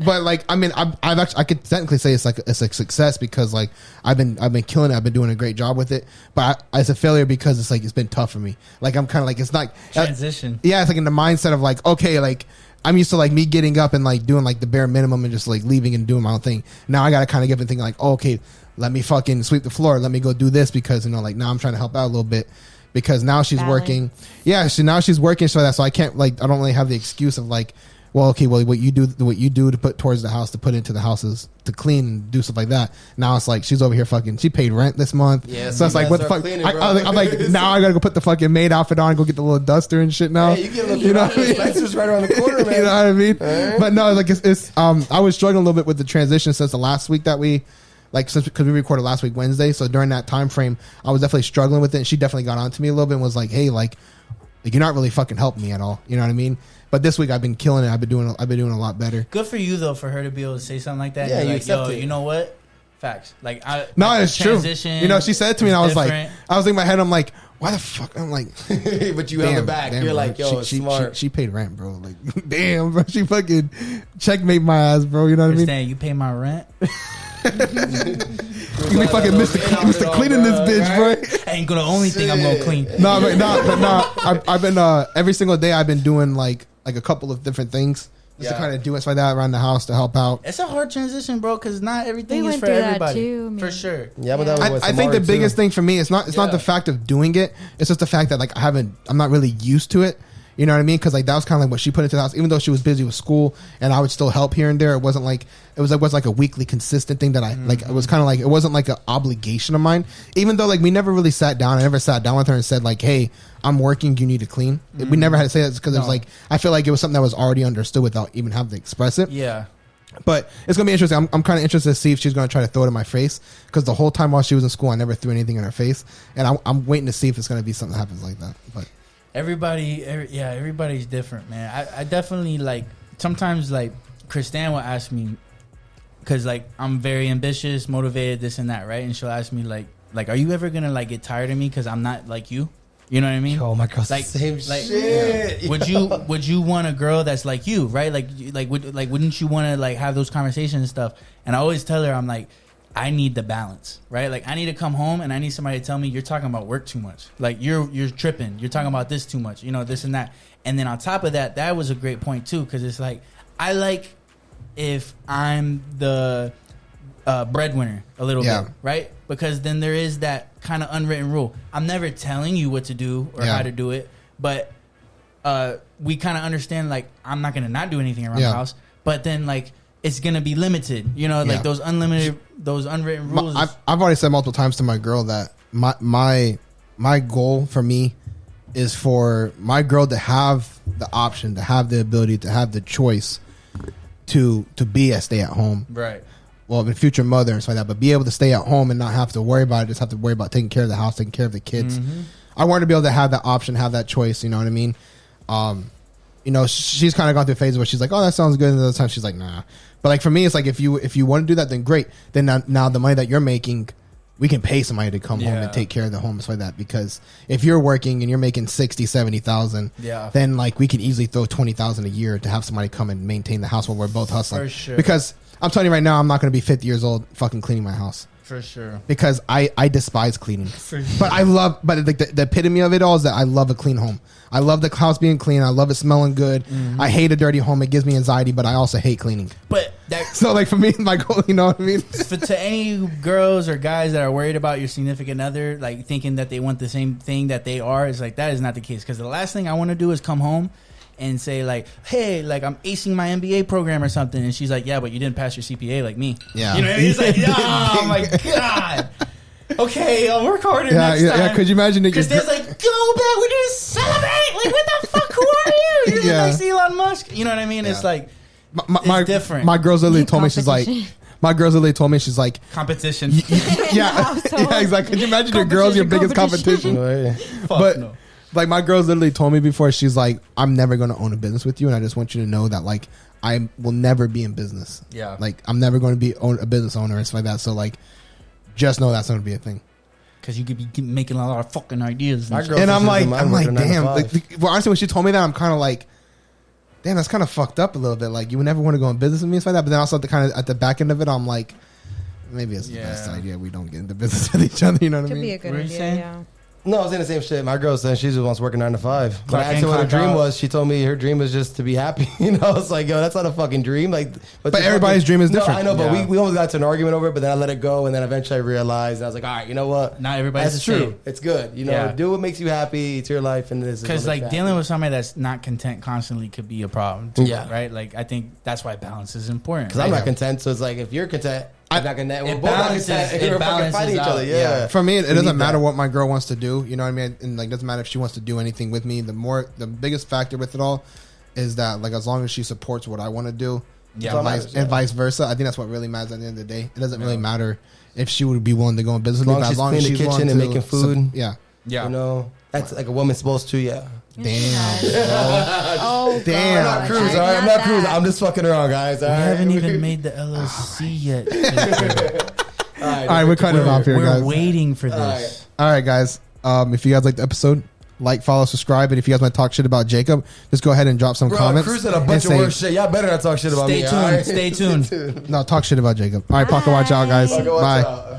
but like I mean, I've actually I could technically say it's a success because like I've been killing it. I've been doing a great job with it, but it's a failure because it's like it's been tough for me. Like I'm kind of like it's not transition. Yeah, it's like in the mindset of like okay, like I'm used to like me getting up and like doing like the bare minimum and just like leaving and doing my own thing. Now I got to kind of get and think like, oh, okay, let me fucking sweep the floor. Let me go do this because like now I'm trying to help out a little bit. Because now she's working. Yeah, now she's working so I can't I don't really have the excuse of like, well, okay, well what you do to put towards the house, to put into the houses, to clean and do stuff like that. Now it's like she's over here fucking, she paid rent this month. Yeah, so it's like what the fuck? I'm like now I gotta go put the fucking maid outfit on and go get the little duster and shit now. Hey, you know what I mean? Spencer's right around the corner, man. You know what I mean? Right. But no, like it's I was struggling a little bit with the transition since the last week that we because we recorded last week Wednesday, so during that time frame I was definitely struggling with it, and she definitely got on to me a little bit and was like, hey, like you're not really fucking helping me at all, you know what I mean? But this week I've been killing it. I've been doing a lot better. Good for you though, for her to be able to say something like that. Yeah, you like, accept it. You know what? Facts. Like it's true. You know, she said it to me and I was like, I was in my head, I'm like, why the fuck? I'm like, but you held it back. You're bro. Like, yo, smart. She paid rent, bro. Like, damn, bro. She fucking checkmate my ass, bro. You know what I mean? Saying you pay my rent. You be fucking Mr. Cleaning this bitch, bro. Ain't gonna only thing I'm gonna clean. No. I've been every single day I've been doing like a couple of different things just to kind of do it like that around the house to help out. It's a hard transition, bro, because not everything is for everybody. Too, for sure. Yeah, but I think the biggest thing for me is not the fact of doing it. It's just the fact that like I'm not really used to it. You know what I mean? Because like that was kind of like what she put into the house. Even though she was busy with school, and I would still help here and there. It wasn't like it was like a weekly consistent thing that I like. It was kind of like it wasn't like an obligation of mine. Even though like we never really sat down. I never sat down with her and said like, "Hey, I'm working. You need to clean." We never had to say that because it was like I feel like it was something that was already understood without even having to express it. Yeah. But it's gonna be interesting. I'm kind of interested to see if she's gonna try to throw it in my face, because the whole time while she was in school, I never threw anything in her face, and I'm waiting to see if it's gonna be something that happens like that. But everybody's different, man. I definitely like sometimes like Kristan will ask me, because like I'm very ambitious, motivated, this and that, right? And she'll ask me like are you ever gonna like get tired of me because I'm not like you? You know what I mean? Oh my god, like same like, shit. Yeah. Would you want a girl that's like you, right? Wouldn't you want to like have those conversations and stuff? And I always tell her, I'm like, I need the balance, right? Like I need to come home and I need somebody to tell me you're talking about work too much. Like you're tripping. You're talking about this too much. You know, this and that. And then on top of that, that was a great point too, because it's like I like if I'm the breadwinner a little bit, right? Because then there is that kind of unwritten rule. I'm never telling you what to do or how to do it, but we kind of understand like I'm not gonna not do anything around the house, but then like it's gonna be limited, you know, like those unwritten rules. I've already said multiple times to my girl that my goal for me is for my girl to have the option, to have the ability, to have the choice to be a stay at home, right? Well, a future mother and stuff like that, but be able to stay at home and not have to worry about it, just have to worry about taking care of the house, taking care of the kids. I want her to be able to have that option, have that choice, you know what I mean? You know, she's kind of gone through phases where she's like, oh, that sounds good, and the other time she's like, nah. But like for me, it's like if you want to do that, then great. Then now the money that you're making, we can pay somebody to come home and take care of the home like that. Because if you're working and you're making 60, 70,000, then like we can easily throw 20,000 a year to have somebody come and maintain the house while we're both hustling. For sure. Because I'm telling you right now, I'm not going to be 50 years old fucking cleaning my house. For sure. Because I despise cleaning. For sure. But the epitome of it all is that I love a clean home. I love the house being clean. I love it smelling good. I hate a dirty home. It gives me anxiety, but I also hate cleaning. But that so like for me, my goal, you know what I mean? To any girls or guys that are worried about your significant other, like thinking that they want the same thing that they are, is like that is not the case. Because the last thing I want to do is come home and say like, hey, like I'm acing my MBA program or something, and she's like, yeah, but you didn't pass your CPA like me. Yeah, you know what I mean? It's like, oh my god. Okay, I'll work harder next time. Yeah, could you imagine? Because there's like, go back, we're gonna celebrate. Like, what the fuck? Who are you? You're the next Elon Musk. You know what I mean? It's like, it's different. My girl's literally told me, she's like, My girls literally told me, she's like, competition. Yeah, exactly. Could you imagine your girl's your biggest competition? But no. Like my girls literally told me before, she's like, I'm never going to own a business with you, and I just want you to know that like I will never be in business. Yeah, like I'm never going to be a business owner and stuff like that. So like, just know that's going to be a thing. Because you could be making a lot of fucking ideas, and I'm like, damn. Well, honestly, when she told me that, I'm kind of like, damn, that's kind of fucked up a little bit. Like, you would never want to go in business with me and stuff like that. But then also at the back end of it, I'm like, maybe it's the best idea we don't get into business with each other. You know what I mean? Could be a good idea. Yeah. No, I was saying the same shit. My girl said she just wants working 9 to 5. When I asked her what her dream was, she told me her dream was just to be happy. You know, I was like, yo, that's not a fucking dream. Like, but everybody's dream is different. No, I know, but we almost got to an argument over it. But then I let it go, and then eventually I realized, and I was like, all right, you know what? Not everybody's that's the true. same. It's good. You know, do what makes you happy. It's your life, and this is because like dealing with somebody that's not content constantly could be a problem. Too, right? Like I think that's why balance is important. Because I'm not content, so it's like if you're content. We're both not content. We're fucking fighting each other. Yeah. For me, it doesn't matter what my girl wants to do. You know what I mean? And like, doesn't matter if she wants to do anything with me. The biggest factor with it all is that like as long as she supports what I want to do, and vice versa. I think that's what really matters at the end of the day. It doesn't really matter if she would be willing to go in business with me. As long as she's in the kitchen and making food. Yeah. You know, that's like a woman's supposed to. Yeah. Damn. Oh, damn. I'm not cruising. All right? I'm not cruising. I'm just fucking around, guys. We haven't even made the LLC yet. All right, we're cutting it off here, guys. We're waiting for this. All right, guys. If you guys like the episode, like, follow, subscribe, and if you guys want to talk shit about Jacob, just go ahead and drop some comments. Cruz said a bunch of worse shit. Y'all better not talk shit about me. Stay tuned. No, talk shit about Jacob. All right, Pocket Watch out, guys. Bye.